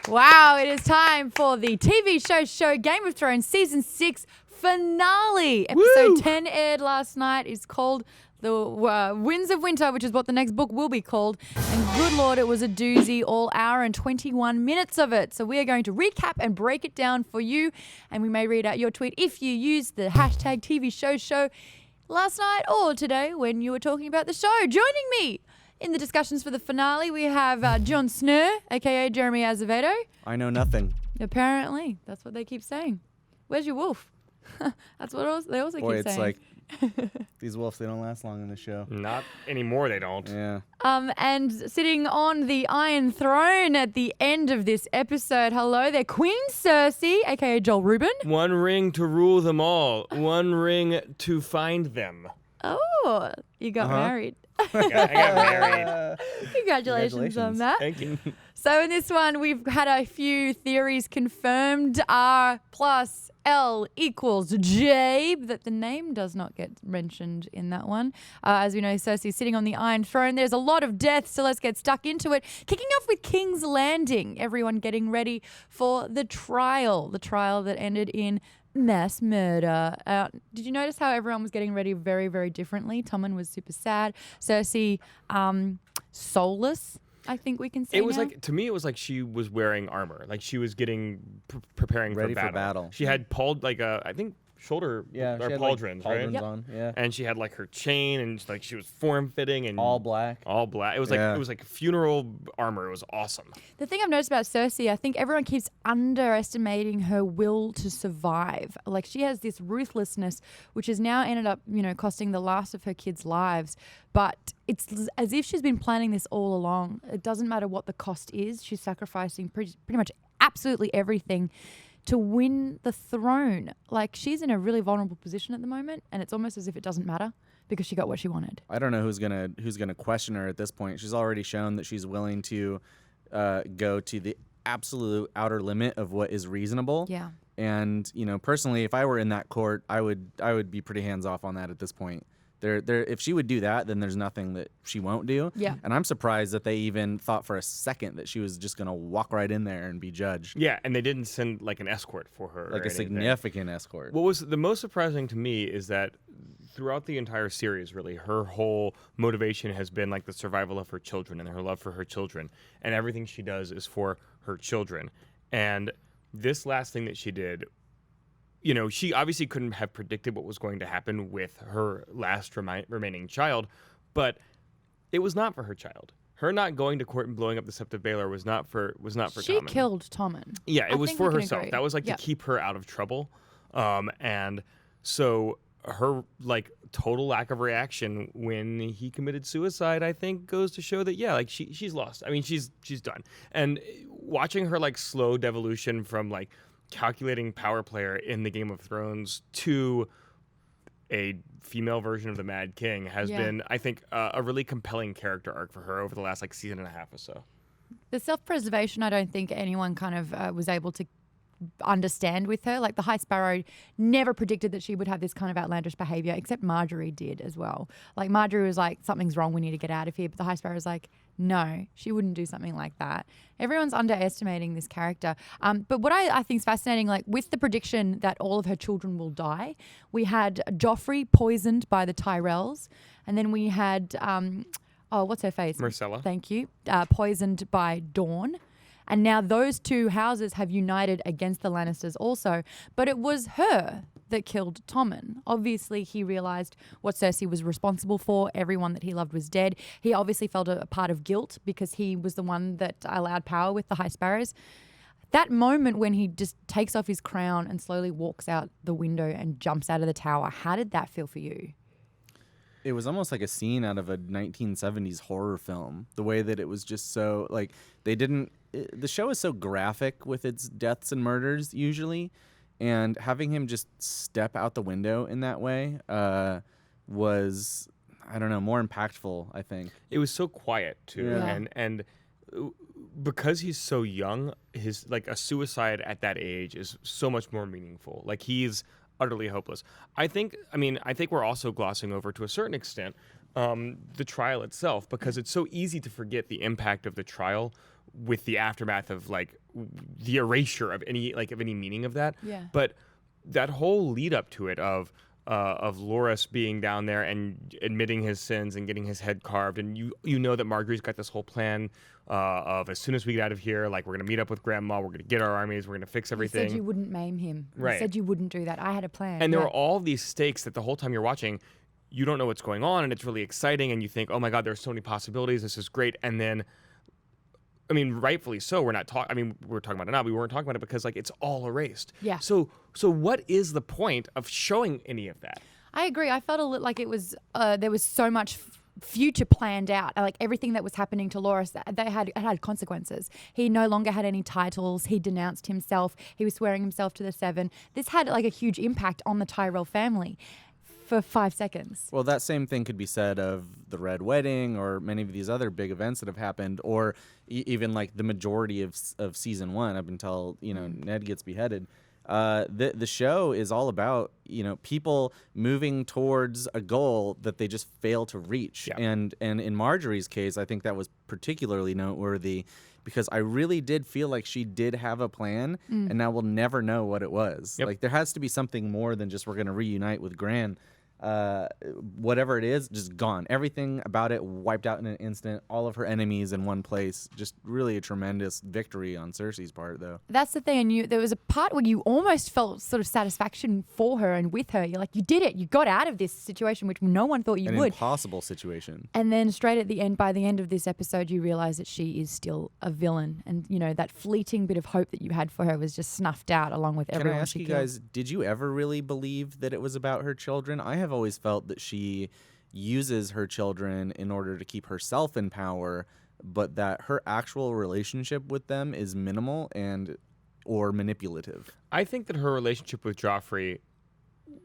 Wow, it is time for the TV show Game of Thrones Season 6 finale. Episode 10 aired last night. It's called The Winds of Winter, which is what the next book will be called. And good Lord, it was a doozy, all hour and 21 minutes of it. So we are going to recap and break it down for you. And we may read out your tweet if you use the hashtag TV show last night or today when you were talking about the show. Joining me in the discussions for the finale, we have Jon Snow, a.k.a. Jeremy Azevedo. I know nothing. Apparently. That's what they keep saying. Where's your wolf? That's what they also Boy, keep saying. it's like these wolves, they don't last long in the show. Not anymore, they don't. Yeah. And sitting on the Iron Throne at the end of this episode, hello there, Queen Cersei, a.k.a. Joel Rubin. One ring to rule them all. One ring to find them. Oh, you got married. I got married. Congratulations on that. Thank you. So in this one, we've had a few theories confirmed. R plus L equals J, that the name does not get mentioned in that one. As we know, Cersei's sitting on the Iron Throne. There's a lot of death, so let's get stuck into it. Kicking off with King's Landing. Everyone getting ready for the trial that ended in mass murder. Did you notice how everyone was getting ready very, very differently? Tommen was super sad. Cersei, soulless, I think we can say. It was now. like, to me, it was like she was wearing armor. Like she was getting preparing Ready for for battle. She had I think shoulder Yeah. or She had, pauldrons, right? pauldrons Yep. on. Yeah. And she had like her chain and like she was form fitting and All black. All black. It was like Yeah. it was like funeral armor. It was awesome. The thing I've noticed about Cersei, I think everyone keeps underestimating her will to survive. Like she has this ruthlessness, which has now ended up, costing the last of her kids' lives. But it's as if she's been planning this all along. It doesn't matter what the cost is. She's sacrificing pretty much absolutely everything to win the throne. Like she's in a really vulnerable position at the moment, and it's almost as if it doesn't matter because she got what she wanted. I don't know who's gonna question her at this point. She's already shown that she's willing to go to the absolute outer limit of what is reasonable. Yeah. And personally, if I were in that court, I would be pretty hands off on that at this point. If she would do that, then there's nothing that she won't do. Yeah. And I'm surprised that they even thought for a second that she was just gonna walk right in there and be judged. Yeah, and they didn't send like an escort for her. Like or a anything. significant escort. What was the most surprising to me is that throughout the entire series, really, her whole motivation has been like the survival of her children and her love for her children. And everything she does is for her children. And this last thing that she did, she obviously couldn't have predicted what was going to happen with her last remaining child, but it was not for her child. Her not going to court and blowing up the Sept of Baelor was not for She Tommen. killed Tommen. Yeah, it I was think for we can herself. agree. That was like Yep. to keep her out of trouble. And so her like total lack of reaction when he committed suicide, I think, goes to show that she's lost. I mean, she's done. And watching her like slow devolution from like calculating power player in the Game of Thrones to a female version of the Mad King has been, I think, a really compelling character arc for her over the last like season and a half or so. The self-preservation, I don't think anyone kind of was able to understand with her. Like the High Sparrow never predicted that she would have this kind of outlandish behavior, except Marjorie did as well. Like Marjorie was like, something's wrong, we need to get out of here. But the High Sparrow's like, no, she wouldn't do something like that. Everyone's underestimating this character. But what I think is fascinating, like with the prediction that all of her children will die, we had Joffrey poisoned by the Tyrells. And then we had, what's her face? Myrcella. Thank you. Poisoned by Dawn. And now those two houses have united against the Lannisters also. But it was her that killed Tommen. Obviously, he realised what Cersei was responsible for. Everyone that he loved was dead. He obviously felt a part of guilt because he was the one that allowed power with the High Sparrows. That moment when he just takes off his crown and slowly walks out the window and jumps out of the tower, how did that feel for you? It was almost like a scene out of a 1970s horror film. The way that it was just so, like, the show is so graphic with its deaths and murders usually, and having him just step out the window in that way was, I don't know, more impactful, I think. It was so quiet too, Yeah. and because he's so young, his like a suicide at that age is so much more meaningful. Like he's utterly hopeless. I think we're also glossing over to a certain extent the trial itself, because it's so easy to forget the impact of the trial with the aftermath of like the erasure of any meaning of that. Yeah. But that whole lead up to it of Loras being down there and admitting his sins and getting his head carved, and you know that Marjorie's got this whole plan of as soon as we get out of here, like we're gonna meet up with Grandma, we're gonna get our armies, we're gonna fix everything. You said you wouldn't maim him. Right. You said you wouldn't do that. I had a plan. And there are all these stakes that the whole time you're watching, you don't know what's going on, and it's really exciting, and you think, oh my God, there's so many possibilities, this is great, and then, I mean, rightfully so, we're talking about it now, we weren't talking about it because like it's all erased. Yeah. So what is the point of showing any of that? I agree. I felt a little like it was there was so much future planned out. Like everything that was happening to Loras, it had consequences. He no longer had any titles. He denounced himself. He was swearing himself to the Seven. This had like a huge impact on the Tyrell family for 5 seconds. Well, that same thing could be said of the Red Wedding or many of these other big events that have happened, or even like the majority of season 1 up until Ned gets beheaded. The show is all about people moving towards a goal that they just fail to reach. Yeah. And in Marjorie's case, I think that was particularly noteworthy because I really did feel like she did have a plan, and now we'll never know what it was. Yep. Like there has to be something more than just we're going to reunite with Gran. Whatever it is, just gone. Everything about it wiped out in an instant. All of her enemies in one place. Just really a tremendous victory on Cersei's part, though. That's the thing. And there was a part where you almost felt sort of satisfaction for her and with her. You're like, you did it. You got out of this situation, which no one thought you An would. impossible situation. And then straight at the end, by the end of this episode, you realize that she is still a villain. And, that fleeting bit of hope that you had for her was just snuffed out along with everyone Can I ask she you killed. guys, did you ever really believe that it was about her children? I have always felt that she uses her children in order to keep herself in power, but that her actual relationship with them is minimal or manipulative. I think that her relationship with Joffrey,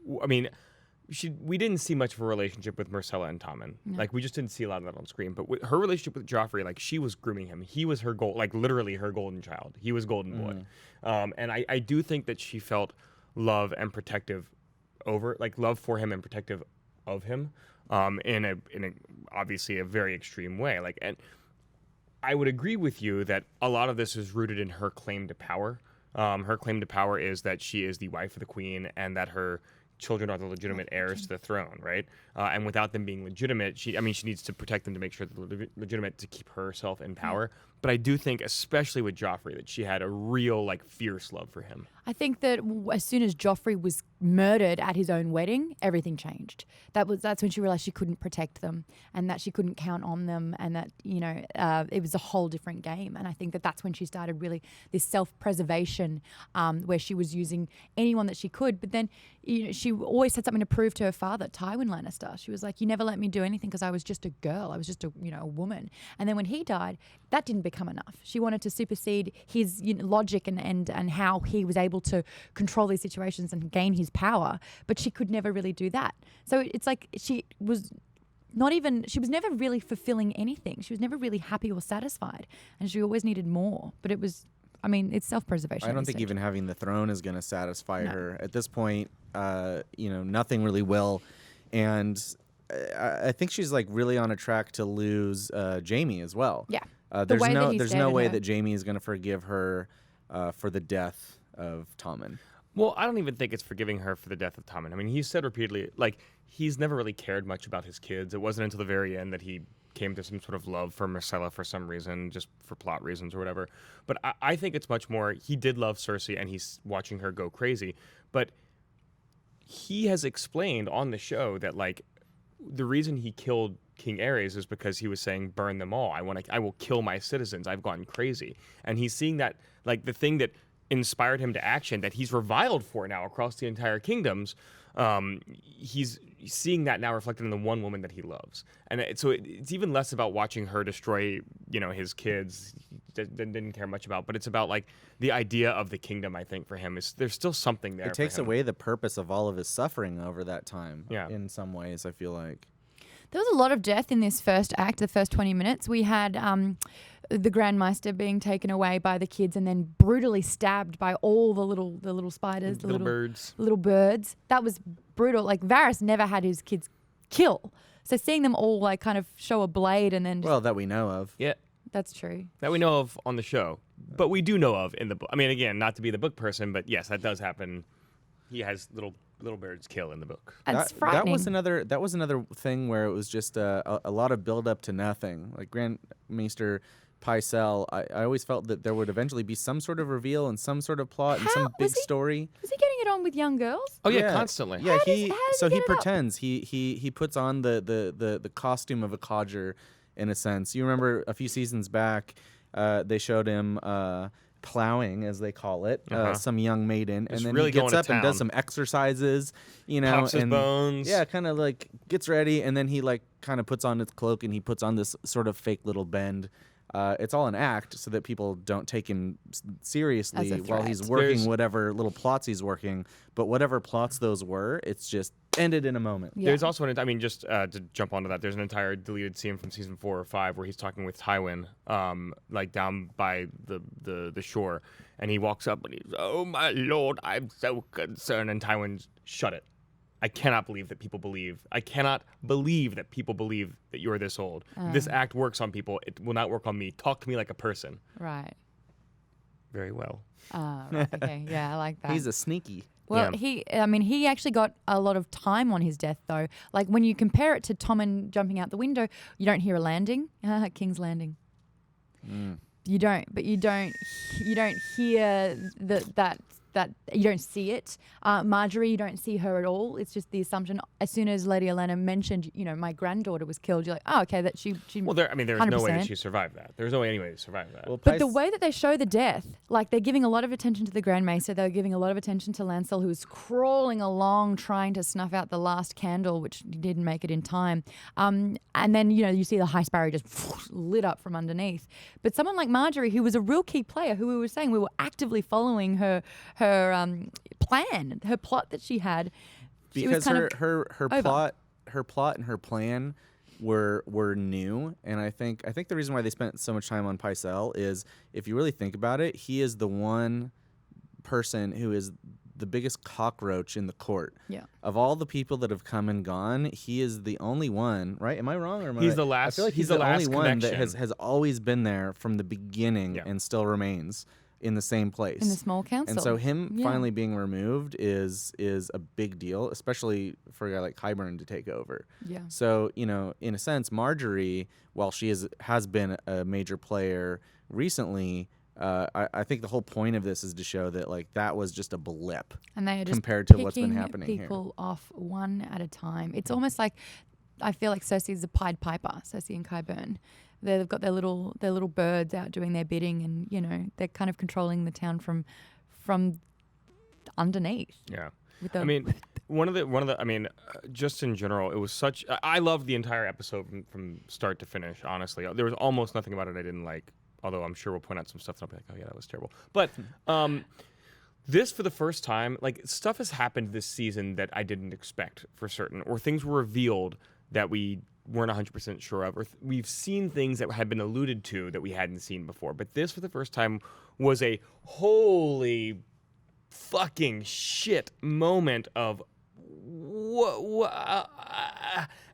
we didn't see much of a relationship with Myrcella and Tommen. No. Like we just didn't see a lot of that on screen. But with her relationship with Joffrey, like she was grooming him. He was her literally her golden child. He was golden boy. And I do think that she felt love and protective love for him and protective of him, in a obviously a very extreme way. And I would agree with you that a lot of this is rooted in her claim to power. Her claim to power is that she is the wife of the queen and that her children are the legitimate heirs to the throne, right? And without them being legitimate, she needs to protect them to make sure they're legitimate to keep herself in power. But I do think, especially with Joffrey, that she had a real fierce love for him. I think that as soon as Joffrey was murdered at his own wedding, everything changed. That's when she realized she couldn't protect them and that she couldn't count on them, and that it was a whole different game. And I think that that's when she started really this self-preservation, where she was using anyone that she could. But then she always had something to prove to her father, Tywin Lannister. She was like, "You never let me do anything because I was just a girl. I was just a woman." And then when he died, that didn't become enough. She wanted to supersede his logic and how he was able to control these situations and gain his power, but she could never really do that. So it's like she was never really fulfilling anything. She was never really happy or satisfied, and she always needed more. But it's self-preservation. I don't think even having the throne is going to satisfy her at this point. Nothing really will, and I think she's really on a track to lose Jaime as well. Yeah. There's no way that Jaime is going to forgive her for the death of Tommen. Well, I don't even think it's forgiving her for the death of Tommen. He said repeatedly, he's never really cared much about his kids. It wasn't until the very end that he came to some sort of love for Myrcella for some reason, just for plot reasons or whatever. But I think it's much more, he did love Cersei and he's watching her go crazy. But he has explained on the show that, the reason he killed King Aerys is because he was saying, burn them all. I will kill my citizens. I've gone crazy. And he's seeing that, the thing that inspired him to action that he's reviled for now across the entire kingdoms, he's seeing that now reflected in the one woman that he loves. And so it's even less about watching her destroy, his kids, didn't care much about, but it's about the idea of the kingdom. I think for him there's still something there. It takes away the purpose of all of his suffering over that time. Yeah. In some ways, I feel like. There was a lot of death in this first act, the first 20 minutes. We had the Grandmeister being taken away by the kids and then brutally stabbed by all the little spiders, the little birds. That was brutal. Varys never had his kids kill. So seeing them all kind of show a blade and then Well, that we know of. Yeah. That's true. that we know of on the show, but we do know of in the book. I mean, again, not to be the book person, but yes, that does happen. He has little birds kill in the book. That's frightening. That was another thing where it was just a lot of build up to nothing. Like Grand Maester Pycelle, I always felt that there would eventually be some sort of reveal and some sort of plot and some big story. Was he getting it on with young girls? Oh yeah, constantly. Yeah, How does he get it up? pretends he puts on the costume of a codger in a sense. You remember a few seasons back, they showed him plowing, as they call it, some young maiden, and then really he gets going up to and does town. some exercises, you know, Pops his and bones. yeah, kind of like gets ready, and then he like kind of puts on his cloak and he puts on this sort of fake little bend. It's all an act so that people don't take him seriously As a while he's threat. working There's- whatever little plots he's working. But whatever plots those were, it's just ended in a moment. Yeah. There's also just to jump onto that, there's an entire deleted scene from season 4 or 5 where he's talking with Tywin, like down by the shore, and he walks up and he's, "Oh my lord, I'm so concerned," and Tywin's, "Shut it. I cannot believe that people believe. I cannot believe that people believe that you're this old. This act works on people. It will not work on me. Talk to me like a person." Right. Very well. Right. Okay. Yeah, I like that. He's a sneaky. Well, Yeah. he actually got a lot of time on his death, though. Like when you compare it to Tommen jumping out the window, you don't hear a landing. King's Landing. You don't, but you don't hear that you don't see it. Marjorie, you don't see her at all. It's just the assumption. As soon as Lady Olenna mentioned, my granddaughter was killed, you're like, oh, okay, that she. Well, there's no way that 100%. she survived that. There's no way any way to survive that. Well, But the way that they show the death, like they're giving a lot of attention to the Grand Maester, they're giving a lot of attention to Lancel, who is crawling along trying to snuff out the last candle, which didn't make it in time. And then, you see the High Sparrow just lit up from underneath. But someone like Marjorie, who was a real key player, who we were saying we were actively following her plan, her plot that she had. She was because kind her over. plot and her plan were new, and I think the reason why they spent so much time on Pycelle is, if you really think about it, he is the one person who is the biggest cockroach in the court. Yeah. Of all the people that have come and gone, he is the only one, right? Am I wrong or am I He's right? the last- I feel like he's he's the the last only one that connection. has always been there from the beginning Yeah. and still remains in the same place. In the small council. And so him Yeah. finally being removed is a big deal, especially for a guy like Qyburn to take over. Yeah. So, in a sense, Marjorie, while she has been a major player recently, I think the whole point of this is to show that that was just a blip And they are just compared to what's been picking happening here. people off one at a time. It's almost like I feel like Cersei's a Pied Piper, Cersei and Qyburn. They've got their little birds out doing their bidding, and they're kind of controlling the town from underneath. Yeah. With the, I mean, just in general, it was such. I loved the entire episode from start to finish. Honestly, there was almost nothing about it I didn't like. Although I'm sure we'll point out some stuff and I'll be like, oh yeah, that was terrible. But this, for the first time, stuff has happened this season that I didn't expect for certain, or things were revealed that we weren't 100% sure of, or we've seen things that had been alluded to that we hadn't seen before. But this, for the first time, was a holy fucking shit moment of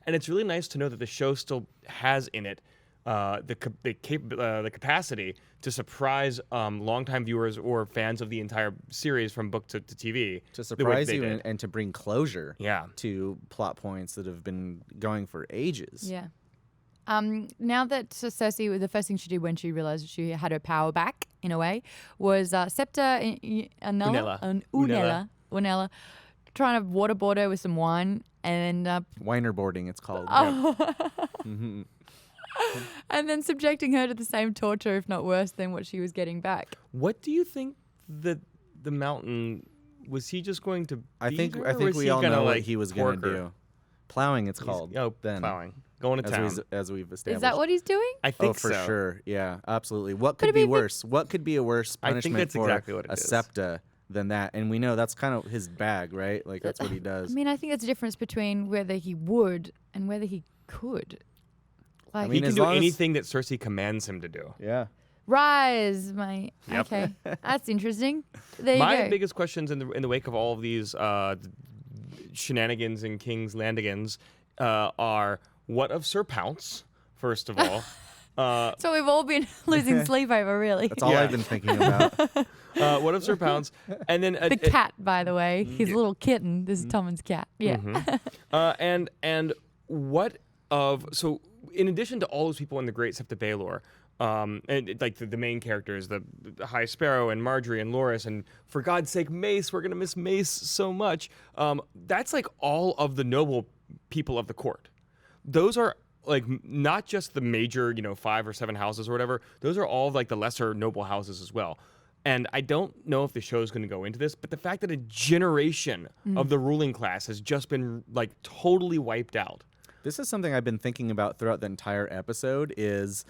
and it's really nice to know that the show still has in it the capacity to surprise longtime viewers or fans of the entire series from book to TV. To the way surprise they you did. and to bring closure Yeah. to plot points that have been going for ages. yeah. Now that Cersei, the first thing she did when she realized she had her power back, in a way, was Septa Unella trying to waterboard her with some wine and Winerboarding, it's called. and then subjecting her to the same torture, if not worse, than what she was getting back. What do you think that the Mountain was? He just going to? I beat think her, I or think was we he all gonna, know what like, he was going pork to her? do. Plowing, it's called. Plowing. Going to town. As we've established. Is that what he's doing? I think Oh, for so. sure. Yeah, absolutely. What Could could it be be worse? What could be a worse I think punishment that's for exactly what it a is. septa than that? And we know that's kind of his bag, right? Like that's what he I does. mean, I think there's a difference between whether he would and whether he could. Like, mean, He can as do long as- anything that Cersei commands him to do. Yeah. rise, my. Yep. Okay, that's interesting. There you My go. biggest questions in the wake of all of these shenanigans and King's Landigans are, what of Sir Pounce, first of all? So we've all been losing sleep over, really. That's all Yeah. I've been thinking about. What if Sir Pounds? And then The cat, by the way, his little kitten. This is Tommen's cat. Yeah. and what of so in addition to all those people in the Great Sept of Baelor, and like the main characters, the High Sparrow and Marjorie and Loris, and for God's sake, Mace, we're gonna miss Mace so much. That's like all of the noble people of the court. Those are like not just the major, 5 or 7 houses or whatever. Those are all like the lesser noble houses as well. And I don't know if the show is going to go into this, but the fact that a generation of the ruling class has just been like totally wiped out. This is something I've been thinking about throughout the entire episode is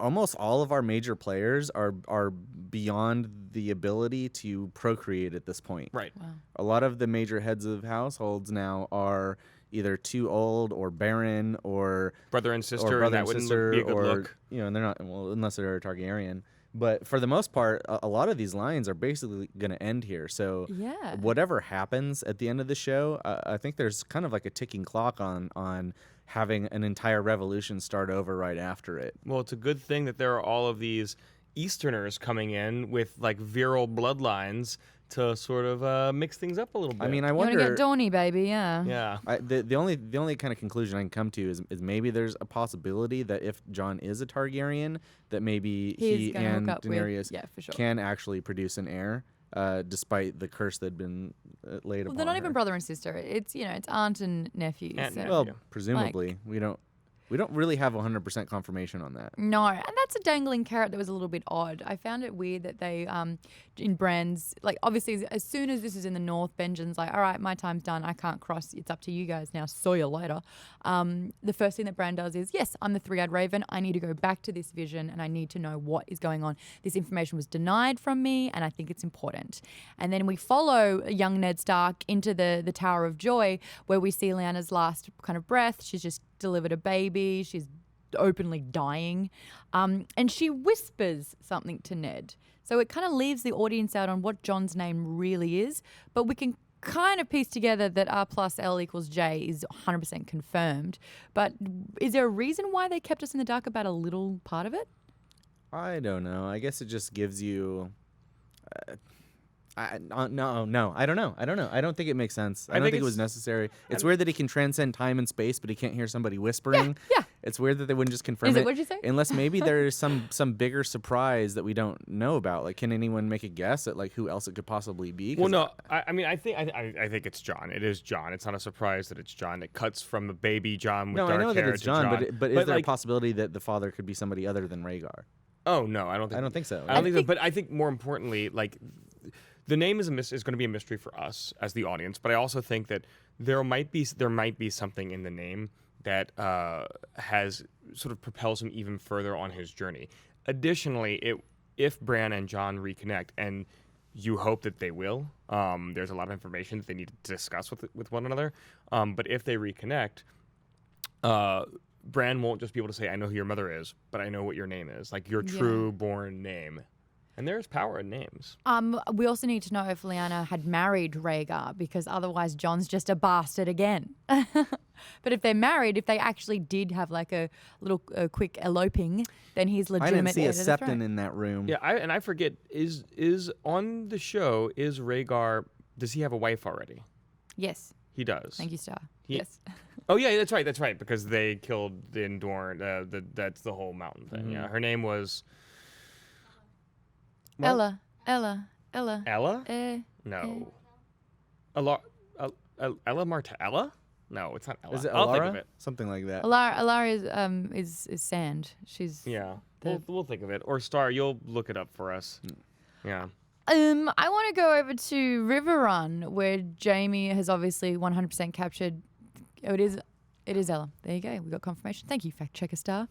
almost all of our major players are beyond the ability to procreate at this point. Right. Wow. A lot of the major heads of households now are either too old or barren or Brother and sister, brother that and wouldn't sister, be a good or look. and they're not unless they're a Targaryen. But for the most part, a lot of these lines are basically going to end here. So Yeah. whatever happens at the end of the show, I think there's kind of like a ticking clock on having an entire revolution start over right after it. Well, it's a good thing that there are all of these Easterners coming in with like virile bloodlines to sort of mix things up a little bit. I mean, I You want to wonder. get Dawny, baby, yeah. yeah. The only kind of conclusion I can come to is maybe there's a possibility that if Jon is a Targaryen, that maybe He's he gonna hook and up with- Daenerys yeah, for sure. can actually produce an heir, despite the curse that had been laid Well, upon they're not even her. brother and sister. It's it's aunt and nephew. Aunt so- and Well, nephew. presumably we don't really have 100% confirmation on that. No, and that's a dangling carrot that was a little bit odd. I found it weird that they, in Bran's, like obviously as soon as this is in the north, Benjen's like, all right, my time's done. I can't cross. It's up to you guys now. See you later. The first thing that Bran does is, yes, I'm the three-eyed raven. I need to go back to this vision and I need to know what is going on. This information was denied from me and I think it's important. And then we follow young Ned Stark into the Tower of Joy where we see Lyanna's last kind of breath. She's just delivered a baby. She's openly dying. And she whispers something to Ned. So it kind of leaves the audience out on what Jon's name really is. But we can kind of piece together that R plus L equals J is 100% confirmed. But is there a reason why they kept us in the dark about a little part of it? I don't know. I guess it just gives you. No, I don't know. I don't think it makes sense. I don't think it was necessary. It's weird that he can transcend time and space, but he can't hear somebody whispering. Yeah. It's weird that they wouldn't just confirm Is it? it. What'd you say? Unless maybe there is some bigger surprise that we don't know about. Like, can anyone make a guess at like who else it could possibly be? 'Cause Well, no, I think it's Jon. It is Jon. It's not a surprise that it's Jon. It cuts from a baby Jon with no, dark I know that hair it's to Jon, but is there like, a possibility that the father could be somebody other than Rhaegar? Oh no, I don't think. I don't think so. I don't think so. But I think more importantly, like the name is going to be a mystery for us as the audience. But I also think that there might be something in the name that has sort of propels him even further on his journey. Additionally, if Bran and Jon reconnect, and you hope that they will, there's a lot of information that they need to discuss with one another. But if they reconnect, Bran won't just be able to say, I know who your mother is, but I know what your name is, like your true born name. And there's power in names. We also need to know if Lyanna had married Rhaegar, because otherwise Jon's just a bastard again. But if they're married, if they actually did have like a little quick eloping, then he's legitimate. I didn't see heir a to the throne. septon in that room. Yeah, I forget, is on the show, is Rhaegar, does he have a wife already? Yes. He does. Thank you, Star. He- Yes. Oh yeah, that's right, because they killed the Endorn, that's the whole mountain thing. Yeah, her name was... Ella. Ella? Eh. No. Ella Martella? No, it's not Ella. Is it I'll think Alara? of it. Something like that. Alara is sand. She's Yeah, The- we'll think of it. Or Star, you'll look it up for us. Yeah. I want to go over to Riverrun, where Jamie has obviously 100% captured. Oh, it is Ella. There you go. We got confirmation. Thank you, fact checker Star.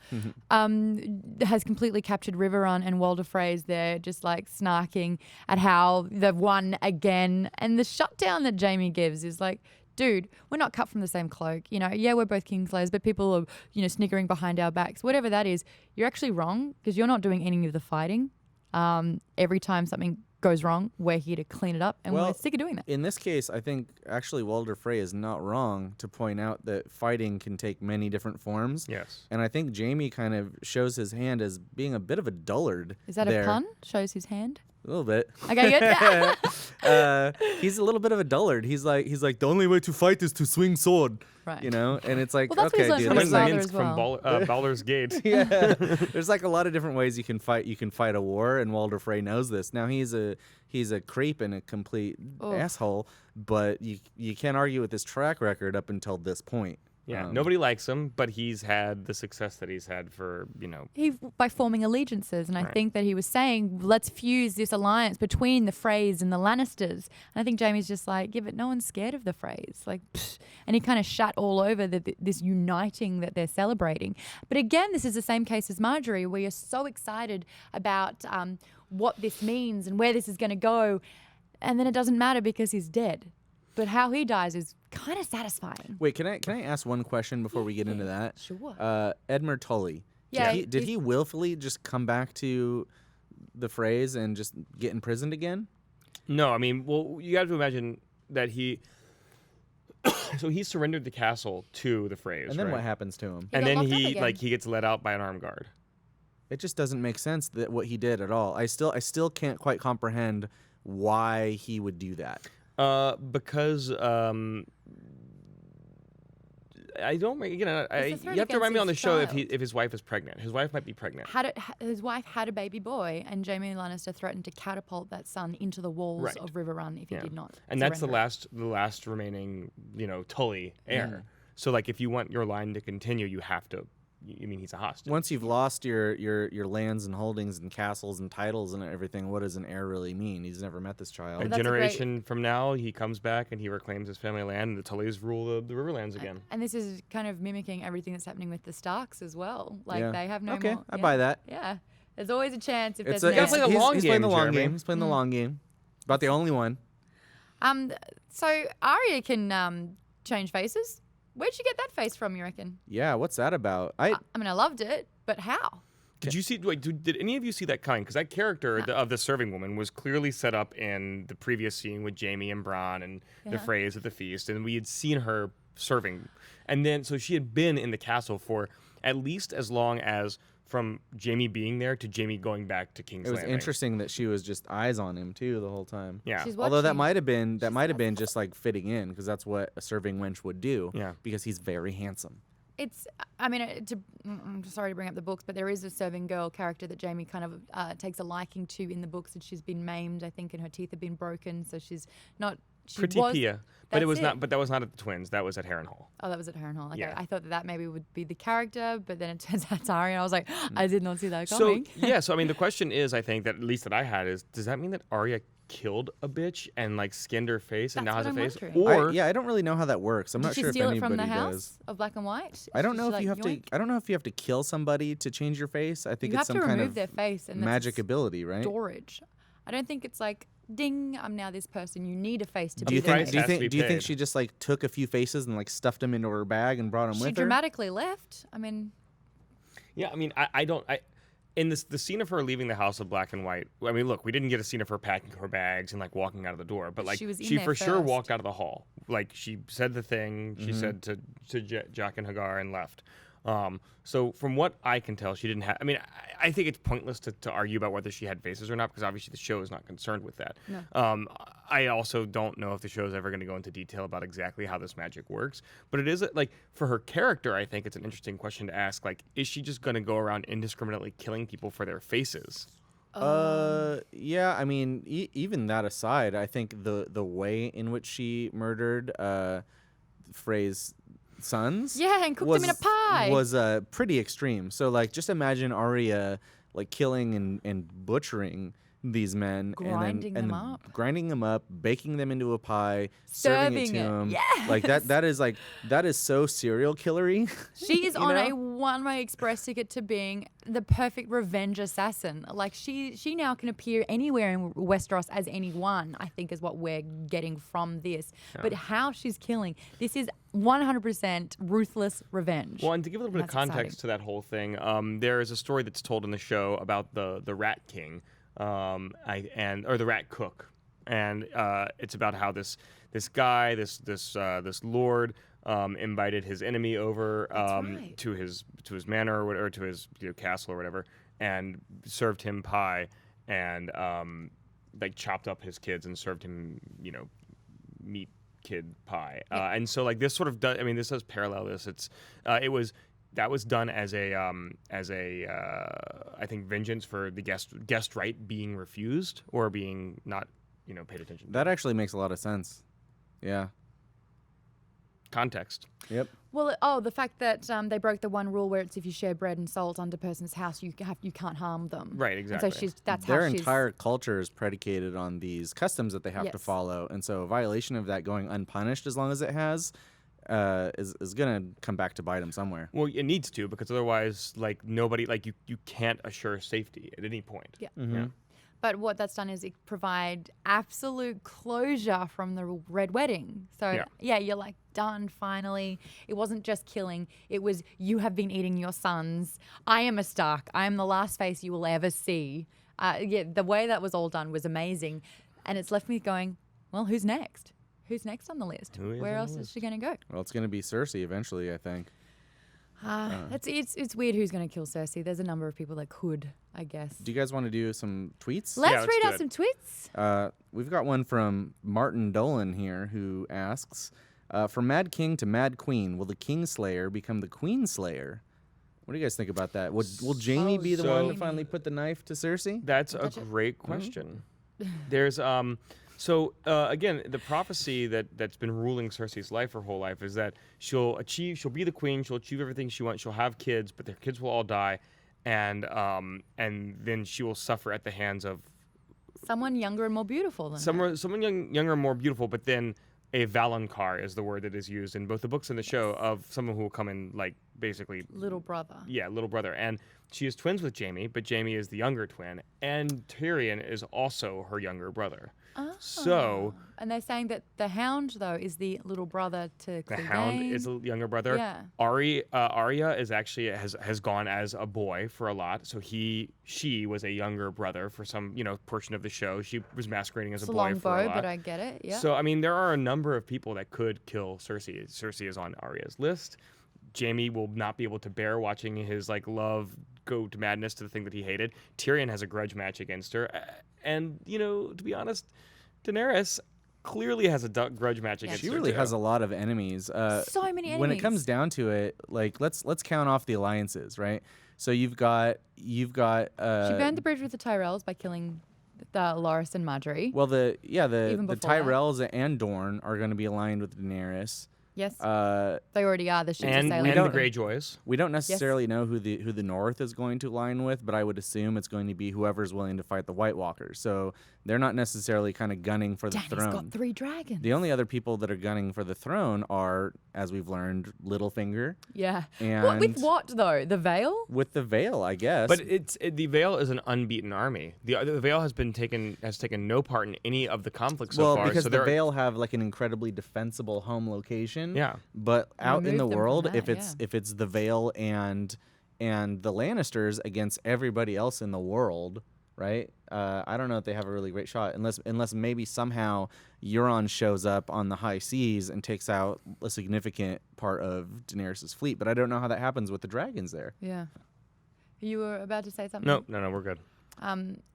Has completely captured Riverrun, and Walder Frey's there just like snarking at how they've won again. And the shutdown that Jamie gives is like, dude, we're not cut from the same cloak. Yeah, we're both Kingslayers, but people are, sniggering behind our backs. Whatever that is, you're actually wrong because you're not doing any of the fighting. Every time something goes wrong, we're here to clean it up, and we're sick of doing that. In this case, I think actually Walder Frey is not wrong to point out that fighting can take many different forms. Yes. And I think Jamie kind of shows his hand as being a bit of a dullard. Is that there. a pun? Shows his hand? A little bit. Okay, good. He's a little bit of a dullard. He's like the only way to fight is to swing sword. Right. You know, and it's like, Well, that's what okay, he's dude. learned Coming from his from father as well. from Baldur's Gate. Yeah, there's like a lot of different ways you can fight. You can fight a war, and Walder Frey knows this. Now he's a creep and a complete asshole, but you can't argue with his track record up until this point. Yeah, nobody likes him, but he's had the success that he's had for, By forming allegiances, and I think that he was saying, let's fuse this alliance between the Freys and the Lannisters. And I think Jamie's just like, yeah, but no one's scared of the Freys. Like, psh. And he kind of shat all over this uniting that they're celebrating. But again, this is the same case as Marjorie, where you're so excited about what this means and where this is going to go, and then it doesn't matter because he's dead. But how he dies is kind of satisfying. Wait, can I ask one question before we get into that? Sure. Edmure Tully. Yeah, Did he willfully just come back to the Freys and just get imprisoned again? No, I mean, well, you have to imagine that he so he surrendered the castle to the Freys, And then right? what happens to him? And got then locked up he again. he gets let out by an armed guard. It just doesn't make sense that what he did at all. I still can't quite comprehend why he would do that. Because I don't. You It's a have to remind me on the against show his if his wife is pregnant. His wife might be pregnant. His wife had a baby boy, and Jaime Lannister threatened to catapult that son into the walls Right. of River Run if he did not. And that's the surrender. last remaining, Tully heir. So like, if you want your line to continue, you have to. I mean, he's a hostage. Once you've lost your lands and holdings and castles and titles and everything, what does an heir really mean? He's never met this child. A that's a generation from now, he comes back and he reclaims his family land, and the Tullys rule the Riverlands again. And this is kind of mimicking everything that's happening with the Starks as well. Like Yeah. they have no Okay, more. I buy that. Yeah, there's always a chance if It's there's gotta play the long he's playing game, the long Jeremy. game. He's playing the long game. About the only one. So Arya can change faces. Where'd she get that face from, you reckon? Yeah, what's that about? I mean, I loved it, but how? Did you see? Did any of you see that coming? Because that character of the serving woman was clearly set up in the previous scene with Jaime and Bronn and the Freys at the feast, and we had seen her serving, and then so she had been in the castle for at least as long as from Jaime being there to Jaime going back to King's It was Landing. interesting that she was just eyes on him too the whole time. Yeah. She's Although that watching- might have been just like fitting in because that's what a serving wench would do. Yeah. Because he's very handsome. It's, I mean, I'm sorry to bring up the books, but there is a serving girl character that Jaime kind of takes a liking to in the books, and she's been maimed, I think, and her teeth have been broken, so she's not. Pretty Pia, but it was That's not. But that was not at the Twins. That was at Harrenhal. Oh, that was at Harrenhal. Okay. Yeah. I thought that maybe would be the character, but then it turns out it's Arya, and I was like, I did not see that So coming. yeah, so I mean, the question is, I think that at least that I had is, does that mean that Arya killed a bitch and like skinned her face and That's now has a what I'm face, wondering. or I don't really know how that works. I'm Did not she sure steal if it from anybody the house does. of Black and White? I don't know Did if she, you like, have to. yoink? I don't know if you have to kill somebody to change your face. I think You it's have some to kind remove of their face and that's magic ability, right? storage. I don't think it's like, ding, I'm now this person. You need a face to Do be you the think? price Do you has to think? be Do you think paid. she just like took a few faces and like stuffed them into her bag and brought them She with her? dramatically left. I mean, yeah, I mean, I don't. In the scene of her leaving the house of Black and White. I mean, look, we didn't get a scene of her packing her bags and like walking out of the door, but like She was in she there for sure first. walked out of the hall. Like she said the thing she Mm-hmm. said to Jack and Hagar and left. So from what I can tell, she didn't have. I mean, I think it's pointless to argue about whether she had faces or not because obviously the show is not concerned with that. No. I also don't know if the show is ever going to go into detail about exactly how this magic works. But it is like for her character, I think it's an interesting question to ask. Like, is she just going to go around indiscriminately killing people for their faces? Yeah. I mean, even that aside, I think the way in which she murdered Frey's sons, yeah, and cooked them in a pie. was pretty extreme. So like, just imagine Arya like killing and butchering these men, Grinding and them then up. grinding them up, baking them into a pie, serving it Serving to it. them. Yes. Like that is so serial killery. She is you on know? a one-way express ticket to being the perfect revenge assassin. Like she now can appear anywhere in Westeros as anyone, I think is what we're getting from this. But how she's killing, this is 100% ruthless revenge. Well, and to give a little bit of That's context exciting. to that whole thing, there is a story that's told in the show about the Rat King. or the rat cook, and it's about how this guy, this lord, invited his enemy over right. to his manor or to his castle or whatever, and served him pie, and like chopped up his kids and served him meat kid pie. And so like this sort of does, I mean, this does parallel this. That was done as a I think vengeance for the guest right being refused or being not paid attention to. That actually makes a lot of sense. Yeah. Context. Yep. Well, the fact that they broke the one rule where it's if you share bread and salt under a person's house, you can't harm them. Right, exactly. And so that's Their how she's entire culture is predicated on these customs that they have to Yes. follow, and so a violation of that going unpunished as long as it has is gonna come back to bite them somewhere. Well, it needs to, because otherwise, like nobody, like you can't assure safety at any point. Yeah. Yeah. But what that's done is it provide absolute closure from the red wedding. So yeah, you're like done finally. It wasn't just killing. It was you have been eating your sons. I am a Stark. I am the last face you will ever see. The way that was all done was amazing, and it's left me going, well, who's next? Who's next on the list? Where else is she going to go? Well, it's gonna be Cersei eventually, I think. It's weird who's going to kill Cersei. There's a number of people that could, I guess. Do you guys want to do some tweets? Let's read do out it. some tweets. We've got one from Martin Dolan here who asks, from Mad King to Mad Queen, will the Kingslayer become the Queenslayer? What do you guys think about that? Will Jaime be the one to so- finally put the knife to Cersei? That's a Touch it. great question. There's so again, the prophecy that's been ruling Cersei's life her whole life is that she'll be the queen, she'll achieve everything she wants, she'll have kids, but their kids will all die, and then she will suffer at the hands of Someone younger and more beautiful than her. someone younger and more beautiful, but then a Valonqar is the word that is used in both the books and the show of someone who will come in like basically Little brother. Yeah, little brother. And she is twins with Jaime, but Jaime is the younger twin, and Tyrion is also her younger brother. Oh. So And they're saying that the Hound, though, is the little brother to the Clegane. Hound is a younger brother. Yeah. Arya is actually has gone as a boy for a lot. So she was a younger brother for some portion of the show. She was masquerading as It's a a boy long for a bow, lot. but I get it. Yeah. So I mean, there are a number of people that could kill Cersei. Cersei is on Arya's list. Jaime will not be able to bear watching his love go to madness to the thing that he hated. Tyrion has a grudge match against her, and to be honest, Daenerys clearly has a grudge match against her. She really too. has a lot of enemies. So many enemies. When it comes down to it, let's count off the alliances, right? So you've got she burned the bridge with the Tyrells by killing the Loras and Marjorie. well the Even the before that. Tyrells and Dorne are going to be aligned with Daenerys. Yes. Uh, They already are. The ships are and sailing. the Greyjoys. We don't necessarily know who the North is going to align with, but I would assume it's going to be whoever's willing to fight the White Walkers. So they're not necessarily kind of gunning for the Danny's throne. got 3 dragons. The only other people that are gunning for the throne are, as we've learned, Littlefinger Yeah. and With what, though? The Veil? with the Veil, I guess. But the Vale is an unbeaten army. The Vale has taken no part in any of the conflict so well, far. because so the they're- Veil have an incredibly defensible home location. Yeah. But out in Remove the them from world, that, if it's the Veil and the Lannisters against everybody else in the world, right? I don't know if they have a really great shot unless maybe somehow Euron shows up on the high seas and takes out a significant part of Daenerys' fleet. But I don't know how that happens with the dragons there. Yeah. You were about to say something? No, we're good.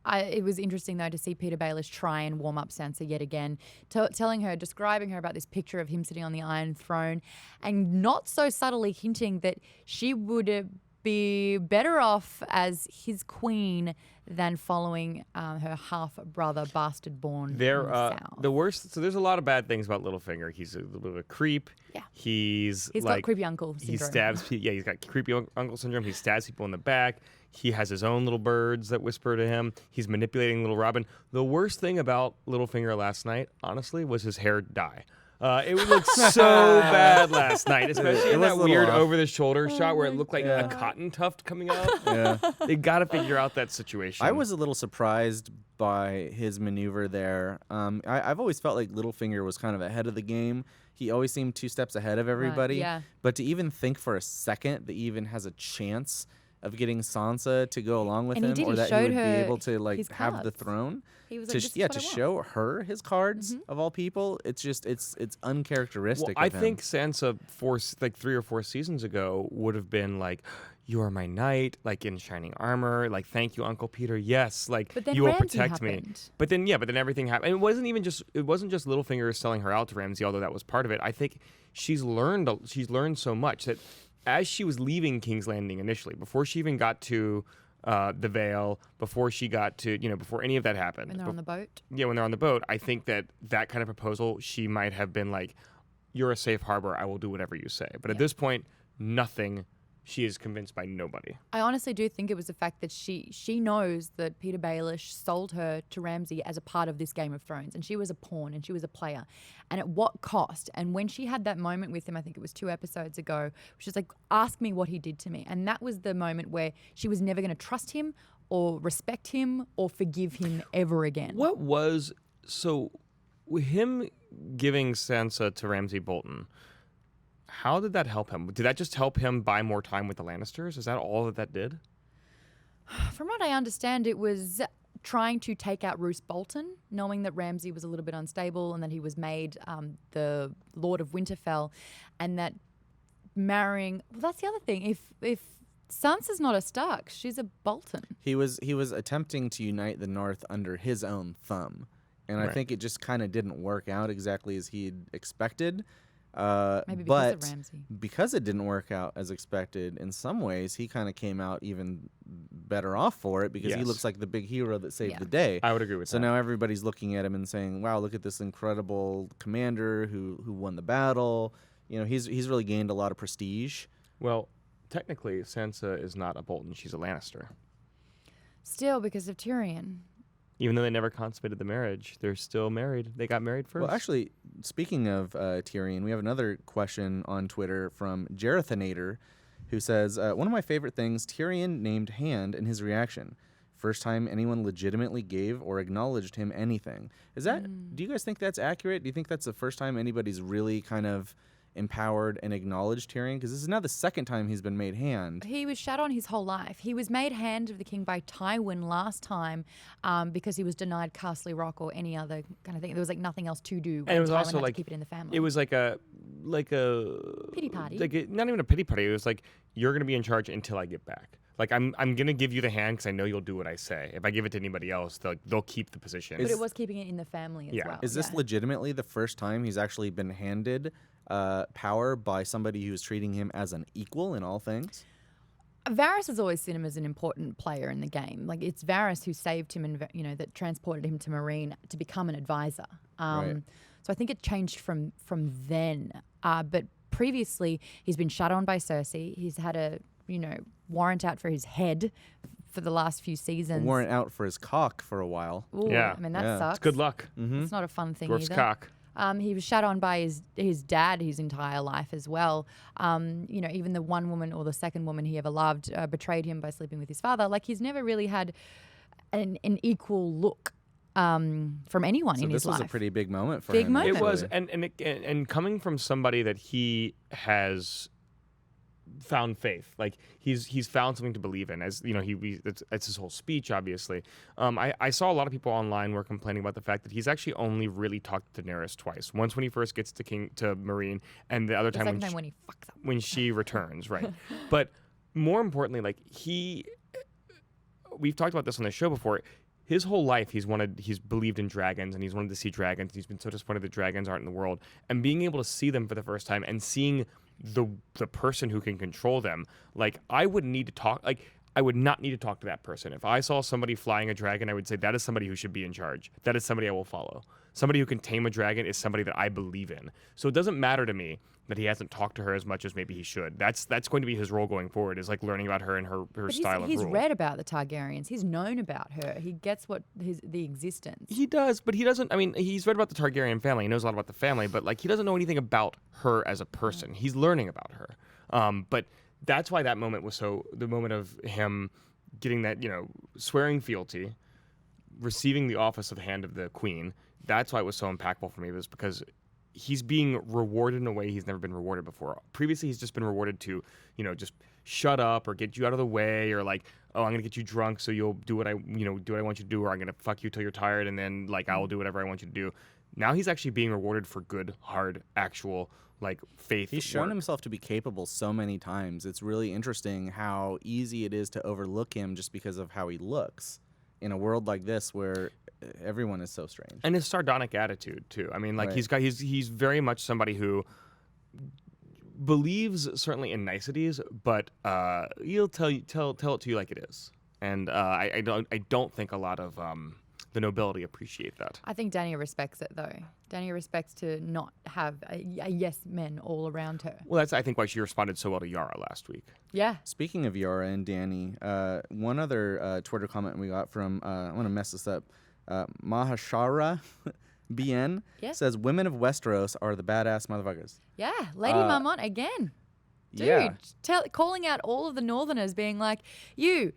It was interesting, though, to see Peter Baelish try and warm up Sansa yet again, describing her about this picture of him sitting on the Iron Throne, and not so subtly hinting that she would be better off as his queen than following her half-brother, bastard-born in the south. The worst. So there's a lot of bad things about Littlefinger. He's a little bit of a creep. Yeah. He's got creepy uncle syndrome. He stabs people. Yeah, he's got creepy uncle syndrome. He stabs people in the back. He has his own little birds that whisper to him. He's manipulating little Robin. The worst thing about Littlefinger last night, honestly, was his hair dye. It looked so bad last night, especially in was that a little weird off. over-the-shoulder shot where it looked like Yeah. a cotton tuft coming out. Yeah. They got to figure out that situation. I was a little surprised by his maneuver there. I've always felt like Littlefinger was kind of ahead of the game. He always seemed 2 steps ahead of everybody. yeah. But to even think for a second that he even has a chance of getting Sansa to go along with And he him, did. or He that he showed would be her able to like his have the cards. throne. He was To like, sh- this is yeah, what to I want. show her his cards of all people, it's just it's uncharacteristic. Well, I of him. think Sansa, 3 or 4 seasons ago, would have been like, "You are my knight," like in shining armor, like "Thank you, Uncle Peter." Yes, like But then you will Ramsay protect me. happened. But then everything happened. And it wasn't just Littlefinger selling her out to Ramsay, although that was part of it. I think she's learned so much that as she was leaving King's Landing initially, before she even got to the Vale, before she got to, before any of that happened. When they're on the boat. Yeah, when they're on the boat, I think that kind of proposal, she might have been like, "You're a safe harbor. I will do whatever you say." But at this point, nothing. She is convinced by nobody. I honestly do think it was the fact that she knows that Peter Baelish sold her to Ramsay as a part of this Game of Thrones, and she was a pawn and she was a player. And at what cost? And when she had that moment with him, I think it was 2 episodes ago, she was like, "Ask me what he did to me." And that was the moment where she was never going to trust him or respect him or forgive him ever again. What was him giving Sansa to Ramsay Bolton? How did that help him? Did that just help him buy more time with the Lannisters? Is that all that did? From what I understand, it was trying to take out Roose Bolton, knowing that Ramsay was a little bit unstable and that he was made the Lord of Winterfell, and that marrying. Well, that's the other thing. If Sansa's not a Stark, she's a Bolton. He was attempting to unite the North under his own thumb, and I Right. think it just kind of didn't work out exactly as he'd expected. Maybe because but of Ramsay. because it didn't work out as expected, in some ways he kind of came out even better off for it because he Yes. looks like the big hero that saved Yeah. the day. I would agree with So that. now everybody's looking at him and saying, "Wow, look at this incredible commander who won the battle." He's really gained a lot of prestige. Well, technically, Sansa is not a Bolton. She's a Lannister. Still, because of Tyrion. Even though they never consummated the marriage, they're still married. They got married first. Well, actually, speaking of Tyrion, we have another question on Twitter from Jerathanator, who says, one of my favorite things, Tyrion named Hand in his reaction. First time anyone legitimately gave or acknowledged him anything. Is that? Do you guys think that's accurate? Do you think that's the first time anybody's really kind of empowered and acknowledged Tyrion? Because this is now the second time he's been made Hand. He was shat on his whole life. He was made Hand of the King by Tywin last time because he was denied Castle Rock or any other kind of thing. There was like nothing else to do. And it was Tywin also had to like keep it in the family. it was like a Pity party. not even a pity party. It was like, you're gonna be in charge until I get back. Like I'm gonna give you the hand because I know you'll do what I say. If I give it to anybody else, they'll keep the position. But it was keeping it in the family as Yeah. well. Is this legitimately the first time he's actually been handed power by somebody who's treating him as an equal in all things? Varys has always seen him as an important player in the game. Like it's Varys who saved him and that transported him to Meereen to become an advisor. Right. So I think it changed from then. But previously he's been shut on by Cersei. He's had a warrant out for his head for the last few seasons. Warrant out for his cock for a while. Ooh, Yeah. I mean that Yeah. sucks. It's good luck. It's not a fun thing Dwarf's either. cock. He was shut on by his dad his entire life as well. Even the one woman or the second woman he ever loved betrayed him by sleeping with his father. Like he's never really had an equal look from anyone So in his this was life. a pretty big moment for Big him. moment. It was, actually. and coming from somebody that he has found faith, like he's found something to believe in. As it's his whole speech, obviously. I saw a lot of people online were complaining about the fact that he's actually only really talked to Daenerys twice. Once when he first gets to Meereen, and the other the time second time when he fucks up. when she returns, right? But more importantly, like we've talked about this on the show before. His whole life, he's believed in dragons, and he's wanted to see dragons. He's been so disappointed that dragons aren't in the world, and being able to see them for the first time and seeing the person who can control them. Like I would not need to talk to that person. If I saw somebody flying a dragon, I would say that is somebody who should be in charge. That is somebody I will follow. Somebody who can tame a dragon is somebody that I believe in. So it doesn't matter to me that he hasn't talked to her as much as maybe he should. That's going to be his role going forward, is like learning about her and her But style of he's rule. read about the Targaryens. He's known about her. He gets the existence. He does, but he doesn't. I mean, he's read about the Targaryen family. He knows a lot about the family, but like he doesn't know anything about her as a person. He's learning about her. But that's why that moment was the moment of him getting that, swearing fealty, receiving the office of the Hand of the Queen. That's why it was so impactful for me, was because he's being rewarded in a way he's never been rewarded before. Previously, he's just been rewarded to, just shut up or get you out of the way or like, oh, I'm gonna get you drunk so you'll do what I want you to do, or I'm gonna fuck you till you're tired and then like I will do whatever I want you to do. Now he's actually being rewarded for good, hard, actual like faith. He's shown work. himself to be capable so many times. It's really interesting how easy it is to overlook him just because of how he looks in a world like this where everyone is so strange. And his sardonic attitude too. I mean, like Right. he's very much somebody who believes certainly in niceties, but he'll tell it to you like it is. And I don't think a lot of the nobility appreciate that. I think Dania respects it though. Dania respects to not have a yes men all around her. Well, that's I think why she responded so well to Yara last week. Yeah. Speaking of Yara and Danny, one other Twitter comment we got from, I'm going to mess this up, Mahashara BN says, women of Westeros are the badass motherfuckers. Yeah. Lady Marmont again. Dude, Yeah. calling out all of the Northerners being like, you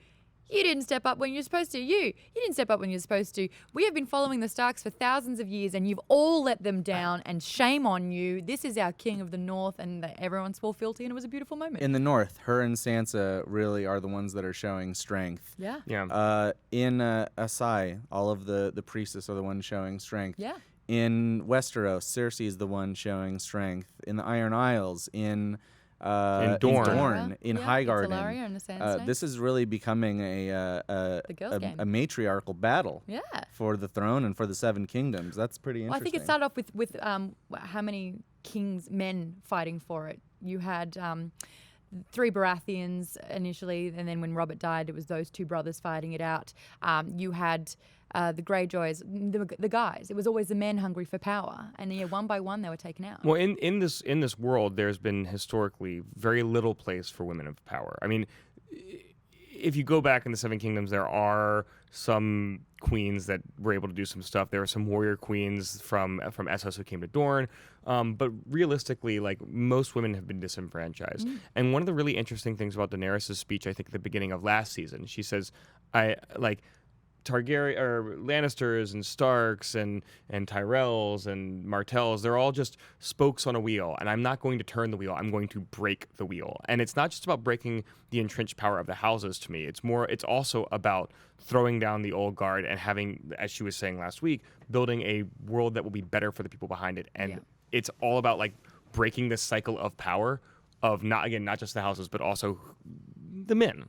didn't step up when you're supposed to. You didn't step up when you're supposed to. We have been following the Starks for thousands of years and you've all let them down and shame on you. This is our king of the North, and everyone swore fealty and it was a beautiful moment. In the North, her and Sansa really are the ones that are showing strength. Yeah. Yeah. In Asai, all of the priestess are the ones showing strength. Yeah. In Westeros, Cersei is the one showing strength. In the Iron Isles, in Dorne. in Yeah, Highgarden. Talaria and the Sand Snake. This is really becoming a girls' game. matriarchal battle Yeah. for the throne and for the Seven Kingdoms. That's pretty Well, I interesting. think it started off with how many kings, men fighting for it. You had 3 Baratheons initially, and then when Robert died, it was those 2 brothers fighting it out. You had the Greyjoys, the guys. It was always the men hungry for power, and one by one they were taken out. Well, in this world, there's been historically very little place for women of power. I mean, if you go back in the Seven Kingdoms, there are some queens that were able to do some stuff. There are some warrior queens from Essos who came to Dorne, but realistically, like most women have been disenfranchised. And one of the really interesting things about Daenerys' speech, I think, at the beginning of last season, she says, "I like." Targaryen or Lannisters and Starks and Tyrells and Martells, they're all just spokes on a wheel, and I'm not going to turn the wheel. I'm going to break the wheel. And it's not just about breaking the entrenched power of the houses to me. It's also about throwing down the old guard and having, as she was saying last week, building a world that will be better for the people behind it. And it's all about like breaking this cycle of power of not just the houses, but also the men,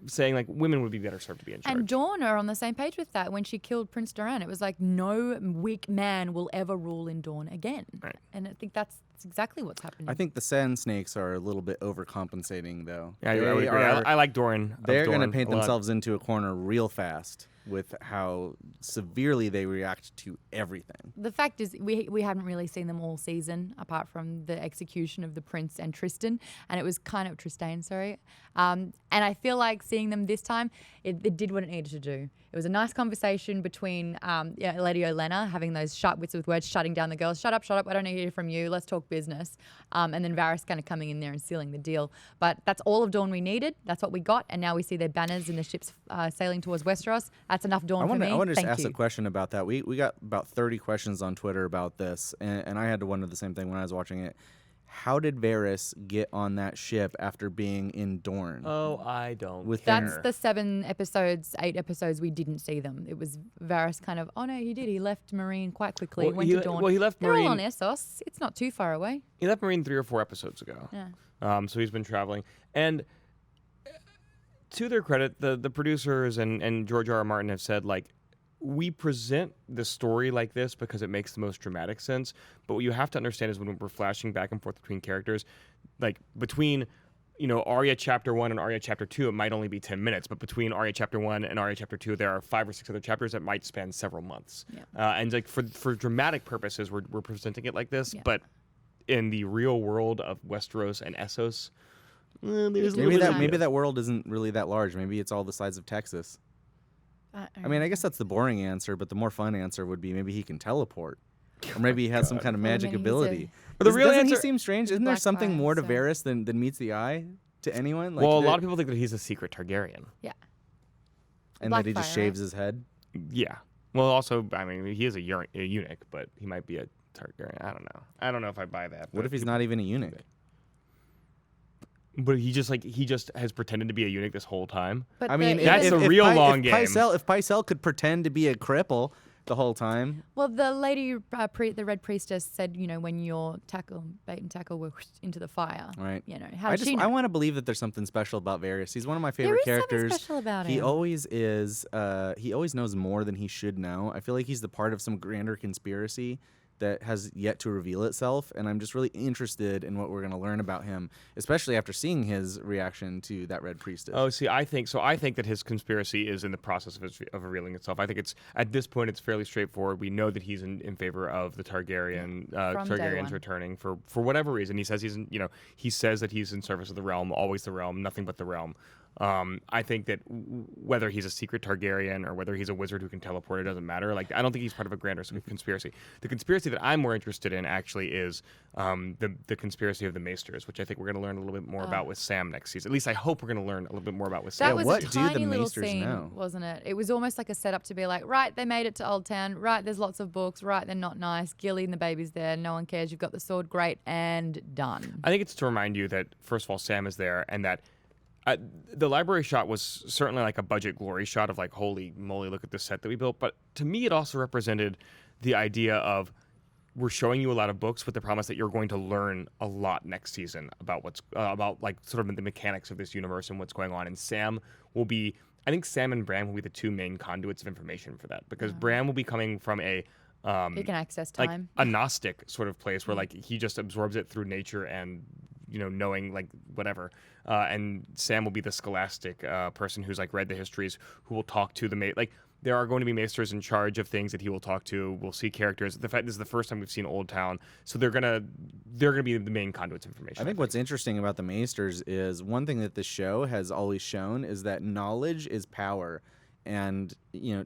saying like women would be better served to be in charge. And Dawn are on the same page with that. When she killed Prince Doran, it was like no weak man will ever rule in Dawn again. Right. And I think that's exactly what's happening. I think the Sand Snakes are a little bit overcompensating, though. Yeah, I would agree. I like Doran. They're going to Dorne paint a lot. themselves into a corner real fast with how severely they react to everything. The fact is, we haven't really seen them all season, apart from the execution of the prince and Tristan, and it was kind of Tristan, sorry. And I feel like seeing them this time, it did what it needed to do. It was a nice conversation between Lady Olenna having those sharp wits with words, shutting down the girls. Shut up, I don't need to hear from you. Let's talk business. And then Varys kind of coming in there and sealing the deal. But that's all of Dawn we needed. That's what we got. And now we see their banners and the ships sailing towards Westeros. That's enough Dawn for me. I want to just Thank ask you. a question about that. We got about 30 questions on Twitter about this, and I had to wonder the same thing when I was watching it. How did Varys get on that ship after being in Dorne? Oh, I don't. With That's care? the 8 episodes we didn't see them. It was Varys kind of, oh no, he did. He left Marine quite quickly, Well, went to Dawn. well, he left They're all Marine- on Essos. It's not too far away. He left Marine 3 or 4 episodes ago. Yeah. So he's been traveling. And to their credit, the producers and George R.R. Martin have said, like, we present the story like this because it makes the most dramatic sense. But what you have to understand is when we're flashing back and forth between characters, like between, Arya Chapter 1 and Arya Chapter 2, it might only be 10 minutes. But between Arya Chapter 1 and Arya Chapter 2, there are 5 or 6 other chapters that might span several months. Yeah. And like for dramatic purposes, we're presenting it like this. Yeah. But in the real world of Westeros and Essos, there's a little Maybe bit that of maybe that world isn't really that large. Maybe it's all the size of Texas. I mean, I guess that's the boring answer, but the more fun answer would be maybe he can teleport, or maybe he has some kind of magic maybe he's ability. But the real Doesn't he answer- seem strange? Isn't there Black something Fire, more to so- Varys than meets the eye to anyone? Like, well, a lot of people think that he's a secret Targaryen. Yeah. and that he just Blackfire, shaves his head. Yeah. Well, also, I mean, he is a eunuch, but he might be a Targaryen. I don't know. I don't know if I buy that. What but if he's people- not even a eunuch? But he just has pretended to be a eunuch this whole time. But I mean, That's if, a if real Pi- long if game. Pycelle, if Pycelle could pretend to be a cripple the whole time. Well, the lady, the Red Priestess said, when your bait and tackle were into the fire. Right. How did she know? I want to believe that there's something special about Varys. He's one of my favorite There is characters. something special about he him. always is. He always knows more than he should know. I feel like he's the part of some grander conspiracy that has yet to reveal itself, and I'm just really interested in what we're going to learn about him, especially after seeing his reaction to that Red Priestess. Oh, see, I think that his conspiracy is in the process of revealing itself. I think at this point it's fairly straightforward. We know that he's in favor of the Targaryen Targaryens returning for whatever reason. He says he says that he's in service of the realm, always the realm, nothing but the realm. I think that whether he's a secret Targaryen or whether he's a wizard who can teleport, it doesn't matter. Like, I don't think he's part of a grander conspiracy. The conspiracy that I'm more interested in actually is the conspiracy of the Maesters, which I think we're going to learn a little bit more about with Sam next season. At least I hope we're going to learn a little bit more about with Sam. That was what a do the tiny little Maesters scene, know? wasn't it? It was almost like a setup to be like, right, they made it to Old Town. Right, there's lots of books. Right, they're not nice. Gilly and the baby's there. No one cares. You've got the sword. Great. And done. I think it's to remind you that, first of all, Sam is there, and that the library shot was certainly like a budget glory shot of like, holy moly, look at the set that we built. But to me, it also represented the idea of we're showing you a lot of books with the promise that you're going to learn a lot next season about what's about like sort of the mechanics of this universe and what's going on. And Sam will be, I think Sam and Bran will be the two main conduits of information for that, because Bran will be coming from a He can access like time. a Gnostic sort of place where like he just absorbs it through nature and knowing like whatever. And Sam will be the scholastic person who's like read the histories, who will talk to the like. There are going to be maesters in charge of things that he will talk to. We'll see characters. The fact this is the first time we've seen Old Town, so they're gonna be the main conduits of information. I think what's interesting about the Maesters is one thing that the show has always shown is that knowledge is power, and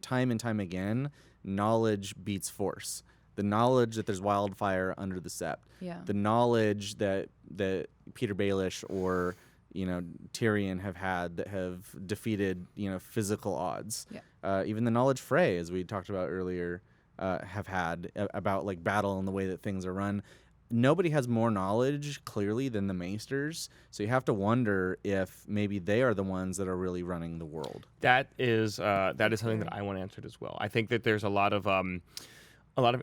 time and time again, knowledge beats force. The knowledge that there's wildfire under the Sept. Yeah. The knowledge that Peter Baelish or Tyrion have had that have defeated physical odds. Yeah. Even the knowledge Frey, as we talked about earlier, have had about like battle and the way that things are run. Nobody has more knowledge clearly than the Maesters, so you have to wonder if maybe they are the ones that are really running the world. That is something that I want answered as well. I think that there's a lot of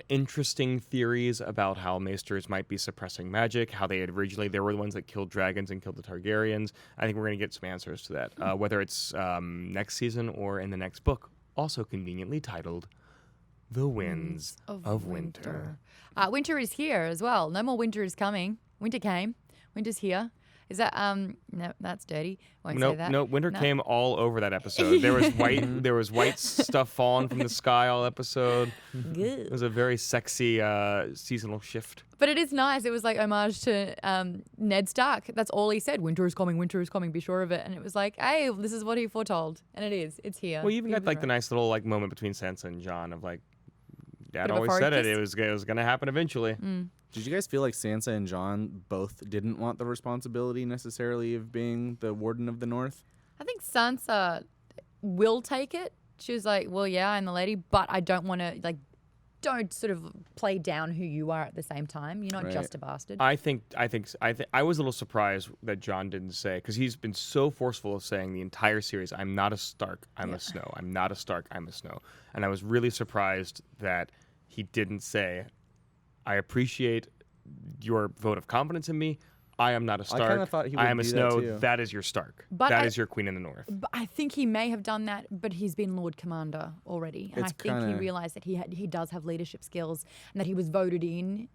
interesting theories about how Maesters might be suppressing magic, how they were the ones that killed dragons and killed the Targaryens. I think we're going to get some answers to that, whether it's next season or in the next book, also conveniently titled The Winds of Winter. Winter is here as well. No more winter is coming. Winter came. Winter's here. Is that no? That's dirty. Won't say that. No, winter came all over that episode. There was white. There was white stuff falling from the sky all episode. Good. It was a very sexy seasonal shift. But it is nice. It was like homage to Ned Stark. That's all he said. Winter is coming. Winter is coming. Be sure of it. And it was like, hey, this is what he foretold, and it is. It's here. Well, you even got like the nice little like moment between Sansa and Jon of like, Dad Bit of a always said focus. it was going to happen eventually. Did you guys feel like Sansa and Jon both didn't want the responsibility necessarily of being the Warden of the North? I think Sansa will take it. She was like, well, yeah, I'm the lady, but I don't want to, like, don't sort of play down who you are at the same time. You're not Right. just a bastard. I was a little surprised that Jon didn't say, because he's been so forceful of saying the entire series, I'm not a Stark, I'm a Snow. I'm not a Stark, I'm a Snow. And I was really surprised that he didn't say, I appreciate your vote of confidence in me. I am not a Stark. kinda thought he would I am a do that Snow. too. That is your Stark. But That I- is your Queen in the North. But I think he may have done that, but he's been Lord Commander already, and It's I think he kinda- realized that he does have leadership skills, and that he was voted in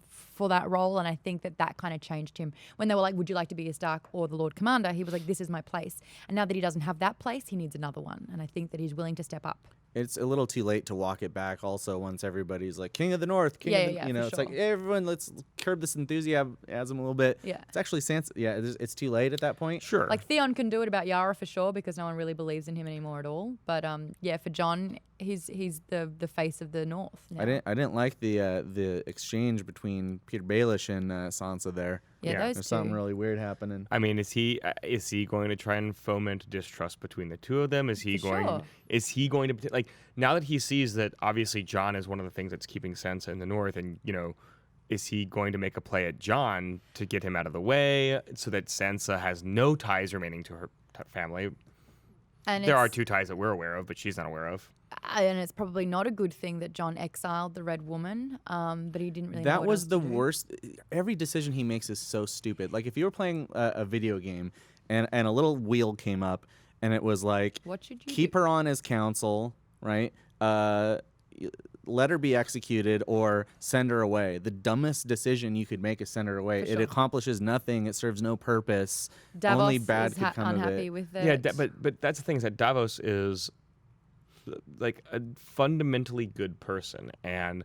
for that role. And I think that kind of changed him when they were like, "Would you like to be a Stark or the Lord Commander?" He was like, "This is my place." And now that he doesn't have that place, he needs another one, and I think that he's willing to step up. It's a little too late to walk it back also once everybody's like King of the North, King of the, Yeah, you know, for it's like sure. everyone, let's curb this enthusiasm a little bit. Yeah. It's actually Sansa. Yeah, it's too late at that point. Sure. Like Theon can do it about Yara for sure, because no one really believes in him anymore at all. But yeah, for Jon, he's the face of the North now. I didn't like the exchange between Peter Baelish and Sansa there. Yeah, Yeah. those There's two. something really weird happening. I mean, is he going to try and foment distrust between the two of them? Is he For going? sure. Is he going to like now that he sees that obviously Jon is one of the things that's keeping Sansa in the North, and is he going to make a play at Jon to get him out of the way so that Sansa has no ties remaining to her family? And There are 2 ties that we're aware of, but she's not aware of. And it's probably not a good thing that Jon exiled the Red Woman, but he didn't really know That what was else the to do. worst. Every decision he makes is so stupid. Like if you were playing a video game and a little wheel came up and it was like, What should you keep do? her on as counsel, right? Let her be executed or send her away. The dumbest decision you could make is send her away. For It sure. accomplishes nothing. It serves no purpose. Davos Only bad is could come of unhappy it. with it. Yeah, but that's the thing is that Davos is like a fundamentally good person, and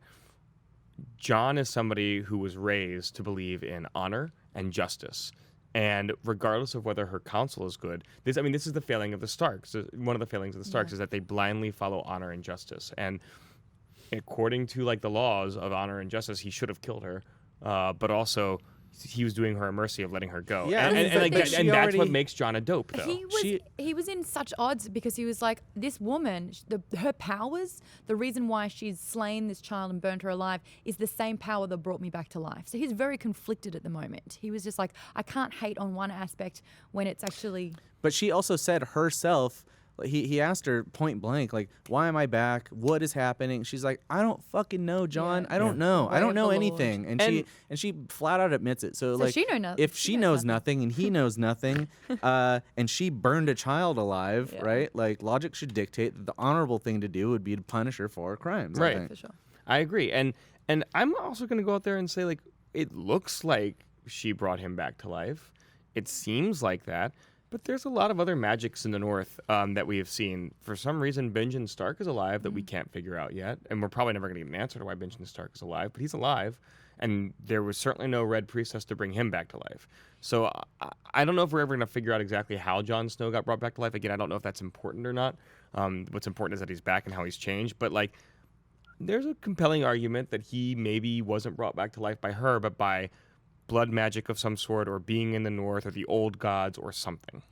Jon is somebody who was raised to believe in honor and justice. And regardless of whether her counsel is good, this is the failing of the Starks. One of the failings of the Starks is that they blindly follow honor and justice. And according to like the laws of honor and justice, he should have killed her. But also, he was doing her a mercy of letting her go. Yeah, and, but and, like, she and that's what already- makes Jon a dope, though. He was in such odds because he was like, this woman, her powers, the reason why she's slain this child and burnt her alive is the same power that brought me back to life. So he's very conflicted at the moment. He was just like, I can't hate on one aspect when it's actually... But she also said herself, he asked her point blank, like, why am I back? What is happening? She's like, I don't fucking know, John. Yeah. I don't know. Way I don't of know the anything. And she flat out admits it. So like, she know nothing. if She she knows knows nothing and he knows nothing, and she burned a child alive, Yeah. right? Like logic should dictate that the honorable thing to do would be to punish her for her crimes. I Right. think. For sure. I agree. And I'm also going to go out there and say, like, it looks like she brought him back to life. It seems like that. But there's a lot of other magics in the North that we have seen. For some reason, Benjen Stark is alive that we can't figure out yet. And we're probably never going to get an answer to why Benjen Stark is alive. But he's alive. And there was certainly no Red Priestess to bring him back to life. So I don't know if we're ever going to figure out exactly how Jon Snow got brought back to life. Again, I don't know if that's important or not. What's important is that he's back and how he's changed. But, like, there's a compelling argument that he maybe wasn't brought back to life by her, but by blood magic of some sort, or being in the North, or the old gods, or something.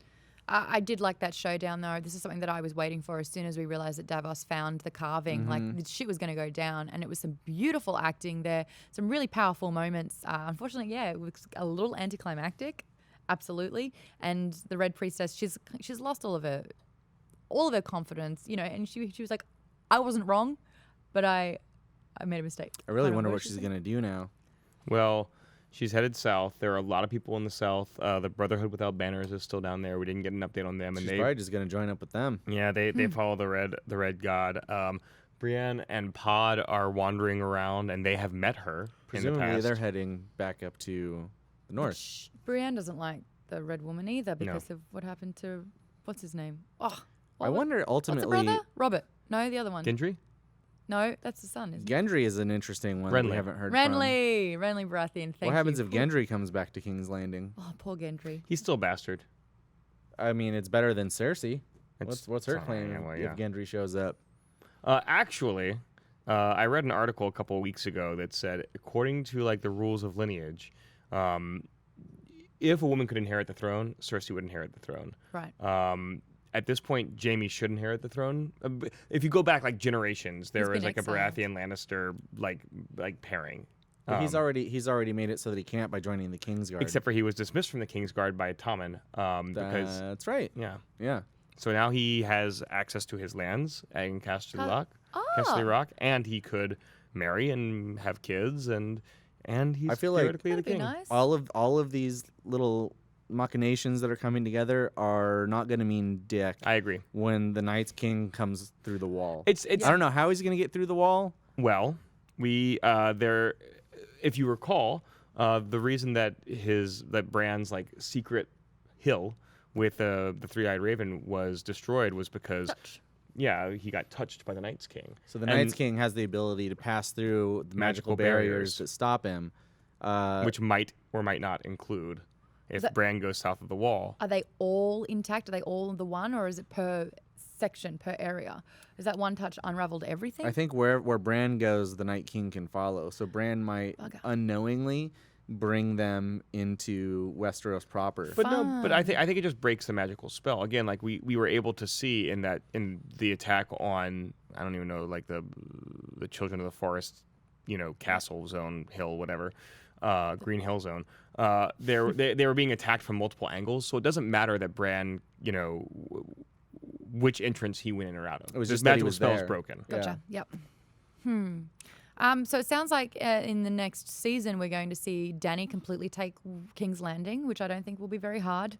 I did like that showdown, though. This is something that I was waiting for as soon as we realized that Davos found the carving. Like, the shit was going to go down, and it was some beautiful acting there, some really powerful moments. Unfortunately, yeah, it was a little anticlimactic, absolutely. And the Red Priestess, she's lost all of her confidence, you know. And she was like, I wasn't wrong, but I made a mistake. I really Kind of wonder what what she she's said. going to do now. Well, she's headed south. There are a lot of people in the south. The Brotherhood Without Banners is still down there. We didn't get an update on them, and She's they probably just going to join up with them. they follow the red god. Brienne and Pod are wandering around, and they have met her in the Presumably past. they're heading back up to the north. Brienne doesn't like the Red Woman either because of what happened to, what's his name? Oh, I wonder what's the ultimately. brother? Robert. No, the other one. Gendry? No, that's the son, isn't it? Gendry is an interesting one that we Renly. haven't heard from. Renly Baratheon. Thank What happens you. if Gendry comes back to King's Landing? Oh, poor Gendry. He's still a bastard. I mean, it's better than Cersei. It's- What's her it's all claim right, well, if yeah. Gendry shows up? Actually, I read an article a couple of weeks ago that said, according to like the rules of lineage, if a woman could inherit the throne, Cersei would inherit the throne. Right. At this point, Jaime should inherit the throne. If you go back like generations, there He's was been like a exiled. Baratheon Lannister like pairing. Well, he's already made it so that he can't by joining the Kingsguard. Except for he was dismissed from the Kingsguard by Tommen because That's right. yeah. Yeah. So now he has access to his lands in Casterly Rock, and he could marry and have kids, and he's I feel like theoretically the That'd be king. nice. all of these little machinations that are coming together are not going to mean dick I agree. when the Night's King comes through the wall. It's I don't know how he's going to get through the wall. well, we there, if you recall, the reason that Bran's like secret hill with the three-eyed raven was destroyed was because Touch. yeah, he got touched by the Night's King. So the And- Night's King has the ability to pass through the magical Magical barriers barriers. that stop him. which might or might not include if that- Bran goes south of the wall. Are they all intact? Are they all the one, or is it per section, per area? Is that one touch unraveled everything? I think where Bran goes, the Night King can follow. So Bran might Bugger. unknowingly bring them into Westeros proper. But no, but I think it just breaks the magical spell. Again, like we were able to see in the attack on, I don't even know, like the Children of the Forest castle zone, hill, whatever, Green Hill zone. They were being attacked from multiple angles, so it doesn't matter that Bran, which entrance he went in or out of. It was His just that he magical was spell's there. broken. Gotcha. Yep. So it sounds like in the next season we're going to see Dany completely take King's Landing, which I don't think will be very hard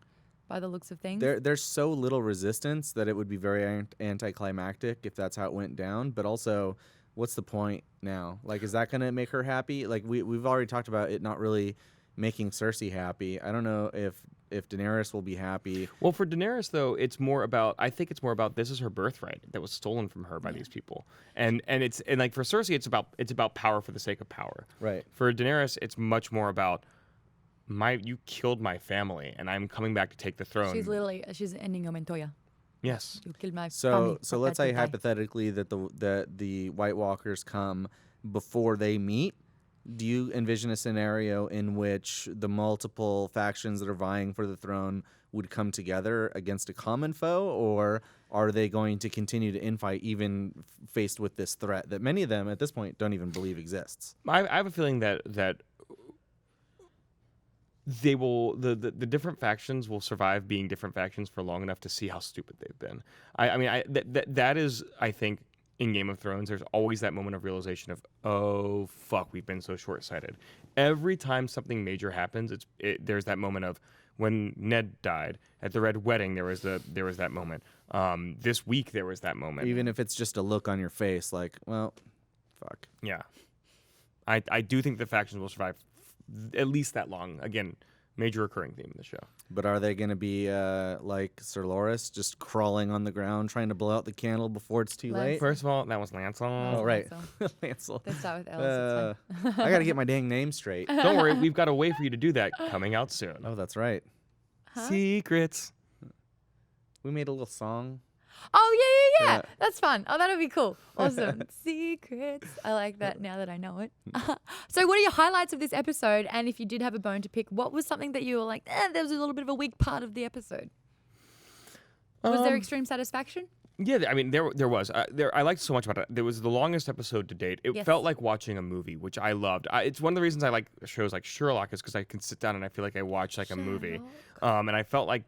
by the looks of things. There's so little resistance that it would be very anticlimactic if that's how it went down. But also, what's the point now? Like, is that going to make her happy? Like, we've already talked about it not really making Cersei happy. I don't know if Daenerys will be happy. Well, for Daenerys though, I think it's more about this is her birthright that was stolen from her by these people, and like for Cersei, it's about power for the sake of power. Right. For Daenerys, it's much more about you killed my family, and I'm coming back to take the throne. She's ending your Montoya. Yes. You killed my So family. let's say hypothetically that the White Walkers come before they meet. Do you envision a scenario in which the multiple factions that are vying for the throne would come together against a common foe, or are they going to continue to infight even faced with this threat that many of them at this point don't even believe exists? I have a feeling that they will the different factions will survive being different factions for long enough to see how stupid they've been. That is, I think, in Game of Thrones, there's always that moment of realization of, oh fuck, we've been so short-sighted. Every time something major happens, there's that moment of when Ned died at the Red Wedding. There was that moment. This week there was that moment. Even if it's just a look on your face, like, well, fuck. Yeah, I do think the factions will survive at least that long. Again, major recurring theme in the show. But are they going to be like Sir Loras, just crawling on the ground, trying to blow out the candle before it's too late? First of all, that was Lancel. Oh, right. Lancel. They start with L's. I got to get my dang name straight. Don't worry, we've got a way for you to do that coming out soon. Oh, that's right. Secrets. We made a little song. Oh, yeah. That's fun. Oh, that'll be cool. Awesome. Secrets. I like that now that I know it. So what are your highlights of this episode? And if you did have a bone to pick, what was something that you were like, there was a little bit of a weak part of the episode? Was there extreme satisfaction? Yeah, I mean, there was. I liked so much about it. There was the longest episode to date. It felt like watching a movie, which I loved. It's one of the reasons I like shows like Sherlock is because I can sit down and I feel like I watch like a movie. And I felt like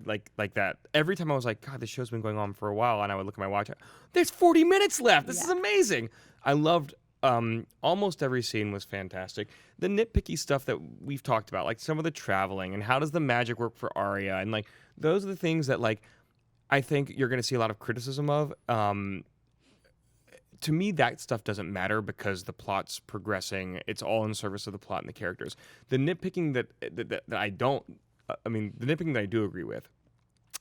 that. Every time I was like, God, this show's been going on for a while, and I would look at my watch. There's 40 minutes left. This is amazing. I loved almost every scene was fantastic. The nitpicky stuff that we've talked about, like some of the traveling and how does the magic work for Arya, and like those are the things that like I think you're going to see a lot of criticism of. To me, that stuff doesn't matter because the plot's progressing. It's all in service of the plot and the characters. The nitpicking that I don't, the nitpicking that I do agree with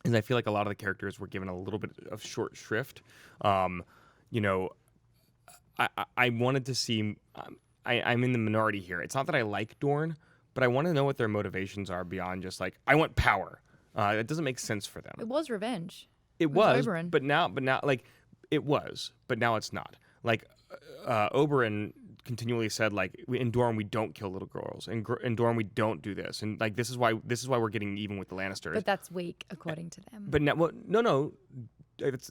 is I feel like a lot of the characters were given a little bit of short shrift. I wanted to see, I'm in the minority here. It's not that I like Dorne, but I want to know what their motivations are beyond just like, I want power. It doesn't make sense for them. It was revenge. It was, Oberyn. but now, like, it was, but now it's not. Like, Oberyn continually said, like, in Dorne we don't kill little girls, in Dorne we don't do this, and like this is why we're getting even with the Lannisters. But that's weak, according to them. But now, no, it's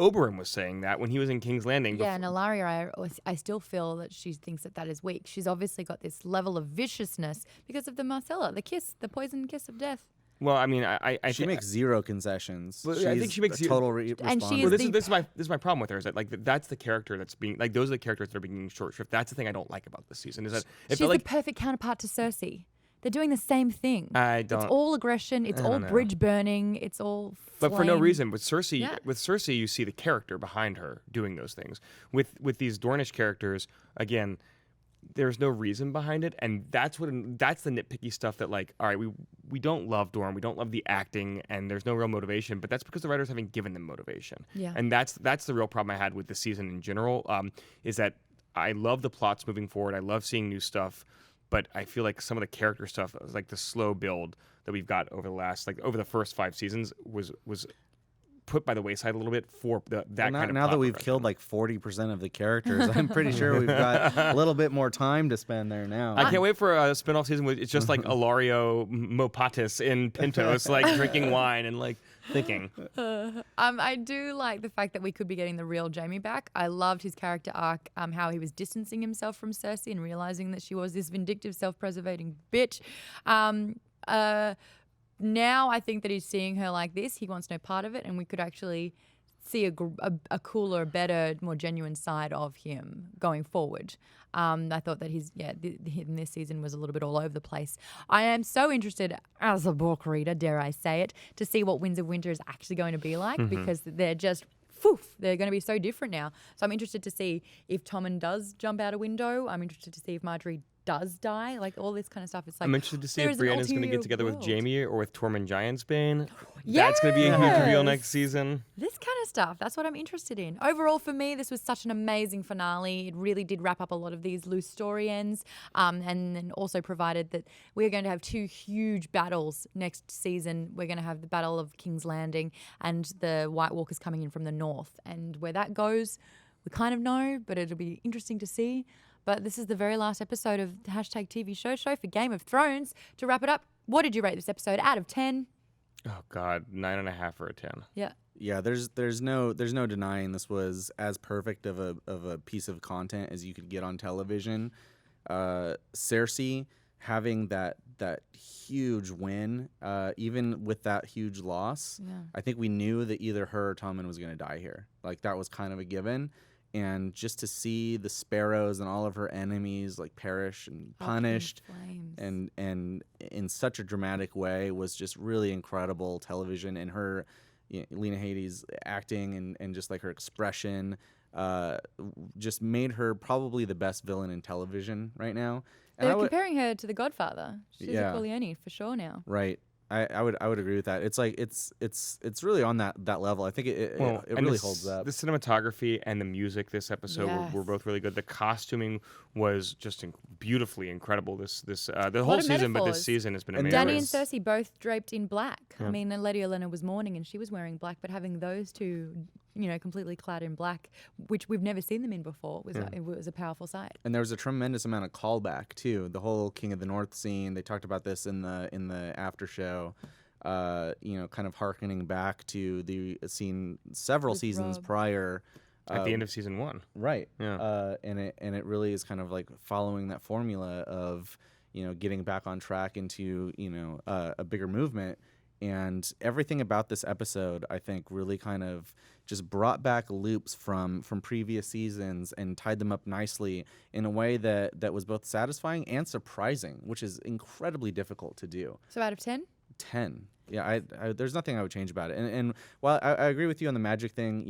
Oberyn was saying that when he was in King's Landing. Yeah, and Ilaria, I still feel that she thinks that is weak. She's obviously got this level of viciousness because of the Marcella, the poison kiss of death. Well, I mean, she makes zero concessions. Well, I think she makes total and she well, is this is my problem with her is that like that's the character that's being like those are the characters that are being short shrift. That's the thing I don't like about this season is that she's the perfect counterpart to Cersei. They're doing the same thing. I don't. It's all aggression. It's all bridge burning. It's all. But for no flame. reason. With Cersei, you see the character behind her doing those things. With these Dornish characters, again, there's no reason behind it, and that's the nitpicky stuff that like, all right, we don't love Dorne, we don't love the acting, and there's no real motivation, but that's because the writers haven't given them motivation. Yeah. And that's the real problem I had with the season in general, is that I love the plots moving forward, I love seeing new stuff, but I feel like some of the character stuff, like the slow build that we've got over the first 5 seasons was put by the wayside a little bit for that kind of now that we've killed like 40% of the characters, I'm pretty sure we've got a little bit more time to spend there now. I can't wait for a spin-off season where it's just like Ilario Mopatis in Pentos, like drinking wine and like thinking. I do like the fact that we could be getting the real Jaime back. I loved his character arc, how he was distancing himself from Cersei and realizing that she was this vindictive, self-preservating bitch. Now I think that he's seeing her like this. He wants no part of it, and we could actually see a cooler, better, more genuine side of him going forward. I thought that him this season was a little bit all over the place. I am so interested, as a book reader, dare I say it, to see what Winds of Winter is actually going to be like, because they're just, they're going to be so different now. So I'm interested to see if Tommen does jump out a window. I'm interested to see if Marjorie does die, like all this kind of stuff. It's like I'm interested to see there if is an Brienne's going to get ulterior together with world. Jamie or with Tormund Giantsbane. That's going to be a huge reveal next Yes. season. This kind of stuff, that's what I'm interested in. Overall, for me, this was such an amazing finale. It really did wrap up a lot of these loose story ends, and then also provided that we're going to have two huge battles next season. We're going to have the Battle of King's Landing and the White Walkers coming in from the north. And where that goes, we kind of know, but it'll be interesting to see. But this is the very last episode of the #TV Show for Game of Thrones. To wrap it up, what did you rate this episode out of 10? Oh God, 9.5 or a 10. Yeah. Yeah, there's no denying this was as perfect of a piece of content as you could get on television. Cersei having that huge win, even with that huge loss, I think we knew that either her or Tommen was going to die here. Like that was kind of a given. And just to see the sparrows and all of her enemies like perish and punished and in such a dramatic way was just really incredible television. And her, Lena Headey's acting and just like her expression just made her probably the best villain in television right now. And They're comparing her to The Godfather. She's a Corleone for sure now. Right. I would agree with that. It's like it's really on that level. I think it really holds up. The cinematography and the music this episode were both really good. The costuming was just beautifully incredible. The whole season, but this season has been amazing. Dany and Cersei both draped in black. I mean, Lady Olenna was mourning and she was wearing black, but having those two, completely clad in black, which we've never seen them in before, it was a powerful sight. And there was a tremendous amount of callback too. The whole King of the North scene. They talked about this in the after show. Kind of hearkening back to the scene several seasons prior. At the end of season 1. Right. Yeah. And it really is kind of like following that formula of, getting back on track into, a bigger movement. And everything about this episode, I think, really kind of just brought back loops from previous seasons and tied them up nicely in a way that was both satisfying and surprising, which is incredibly difficult to do. So out of 10? 10. Yeah, I there's nothing I would change about it. And while I agree with you on the magic thing,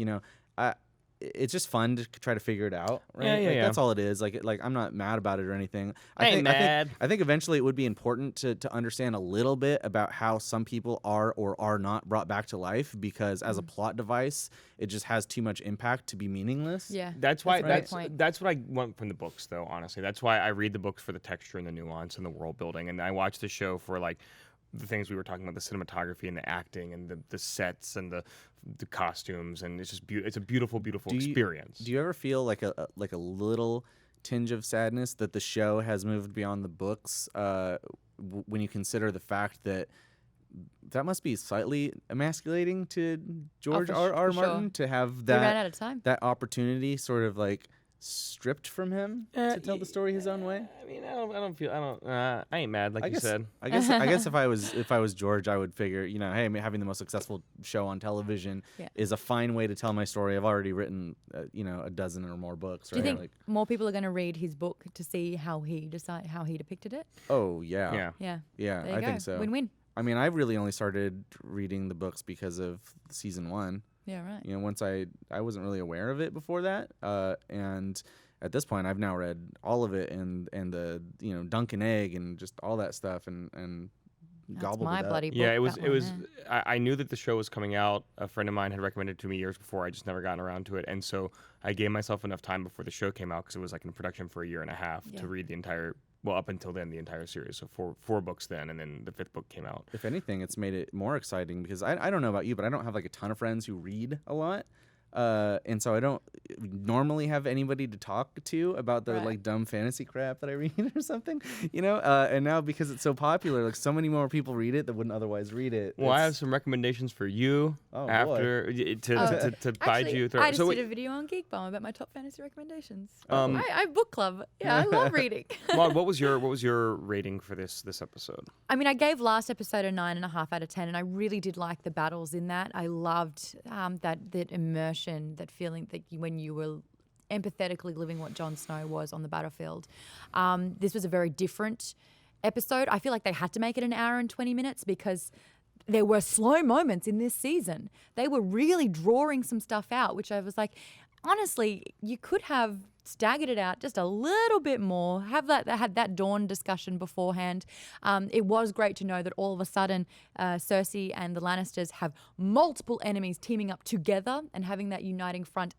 it's just fun to try to figure it out, right? Yeah. That's all it is. Like I'm not mad about it or anything. I think eventually it would be important to understand a little bit about how some people are or are not brought back to life, because as a plot device, it just has too much impact to be meaningless. Yeah. That's what I want from the books, though, honestly. That's why I read the books for the texture and the nuance and the world building, and I watch the show for like the things we were talking about, the cinematography and the acting and the sets and the costumes, and it's just it's a beautiful experience. Do you ever feel like a little tinge of sadness that the show has moved beyond the books when you consider the fact that must be slightly emasculating to George R. Martin to have We ran out of time. that opportunity sort of like stripped from him to tell the story his own way? I mean, I ain't mad, like you said. I guess if I was George, I would figure, hey, having the most successful show on television is a fine way to tell my story. I've already written, a dozen or more books. Do you think more people are going to read his book to see how he depicted it? Oh yeah. Yeah. Yeah, I think so. Win-win. I mean, I really only started reading the books because of season 1. Yeah, right. Once I wasn't really aware of it before that, and at this point I've now read all of it and the Dunk and Egg and just all that stuff and gobbled my it up. bloody book. Yeah, it was. I knew that the show was coming out. A friend of mine had recommended it to me years before. I just never gotten around to it, and so I gave myself enough time before the show came out, because it was like in production for a year and a half, to read the entire. Well, up until then, the entire series. So four books then, and then the 5th book came out. If anything, it's made it more exciting because I don't know about you, but I don't have like a ton of friends who read a lot. And so I don't normally have anybody to talk to about the Right. like dumb fantasy crap that I read or something, you know. And now because it's so popular, like so many more people read it that wouldn't otherwise read it. Well, I It's- have some recommendations for you Oh, boy. after to guide Actually, you through. I just So did wait, a video on Geek Bomb about my top fantasy recommendations. Um, I book club. Yeah, I love reading. Maude, what was your rating for this episode? I mean, I gave last episode a 9.5 out of 10, and I really did like the battles in that. I loved that immersion, that feeling that when you were empathetically living what Jon Snow was on the battlefield. This was a very different episode. I feel like they had to make it an hour and 20 minutes because there were slow moments in this season. They were really drawing some stuff out, which I was like, honestly, you could have staggered it out just a little bit more, had that Dawn discussion beforehand. It was great to know that all of a sudden Cersei and the Lannisters have multiple enemies teaming up together, and having that uniting front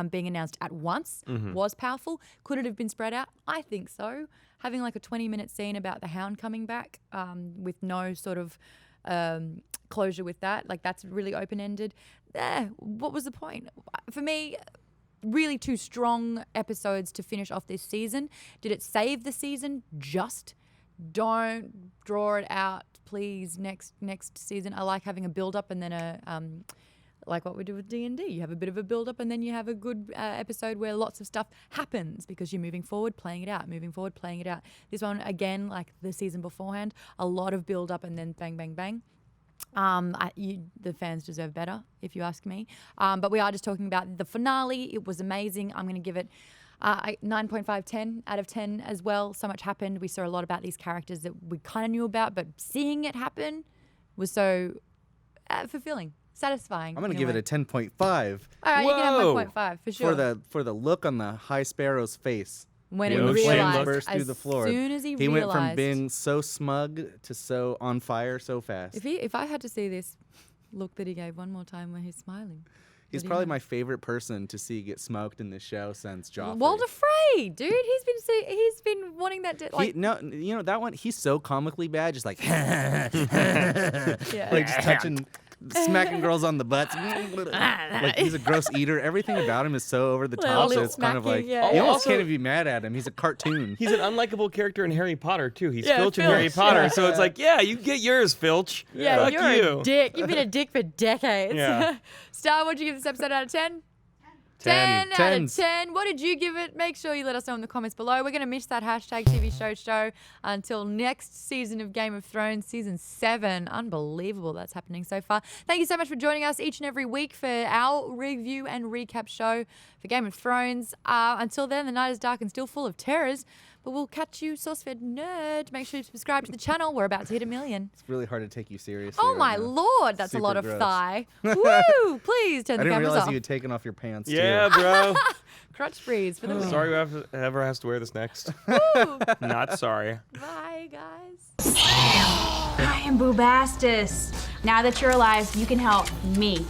being announced at once was powerful. Could it have been spread out? I think so. Having like a 20-minute scene about the Hound coming back with no sort of closure with that, like that's really open-ended. What was the point? For me, really two strong episodes to finish off this season. Did it save the season? Just don't draw it out, please. Next season, I like having a build-up and then a like what we do with D&D. You have a bit of a build-up and then you have a good episode where lots of stuff happens because you're moving forward, playing it out, moving forward, playing it out. This one, again, like the season beforehand, a lot of build-up and then bang, bang, bang. The fans deserve better, if you ask me. But we are just talking about the finale. It was amazing. I'm going to give it 9.5, 10 out of 10 as well. So much happened. We saw a lot about these characters that we kind of knew about, but seeing it happen was so fulfilling. Satisfying. I'm gonna in give way. it a 10.5 All right, you can have Whoa. 1.5 for sure. for the look on the High Sparrow's face. when The he ocean realized, burst through as the floor. soon as he He realized, went from being so smug to so on fire so fast. if I had to see this look that he gave one more time where he's smiling, He's Did he probably have- my favorite person to see get smoked in this show since Joffrey. Walder Frey, dude, he's been wanting that. You know that one. He's so comically bad, just like yeah. like just touching, smacking girls on the butts. Like he's a gross eater. Everything about him is so over the Little top. lip So it's kind of smacking, like yeah. you almost Also- can't even be mad at him. He's a cartoon. He's an unlikable character in Harry Potter too. He's Yeah, Filch in Harry Filch, Potter, yeah. so it's like, yeah, you get yours, Filch. Yeah, Fuck you're you. a dick. You've been a dick for decades. Yeah. Star, what'd you give this episode out of 10? 10. 10 out of Tens. 10. What did you give it? Make sure you let us know in the comments below. We're going to miss that hashtag TV show until next season of Game of Thrones, season 7. Unbelievable that's happening so far. Thank you so much for joining us each and every week for our review and recap show for Game of Thrones. Until then, the night is dark and still full of terrors. But we'll catch you, SourceFedNERD. Make sure you subscribe to the channel. We're about to hit 1 million. It's really hard to take you seriously. Oh right my now. lord, that's Super a lot of gross. thigh. Woo! Please turn I the didn't cameras realize off. you had taken off your pants. Yeah, too. bro. Crotch breeze for the win. Sorry whoever has to wear this next. Woo! Not sorry. Bye, guys. I am Boobastis. Now that you're alive, you can help me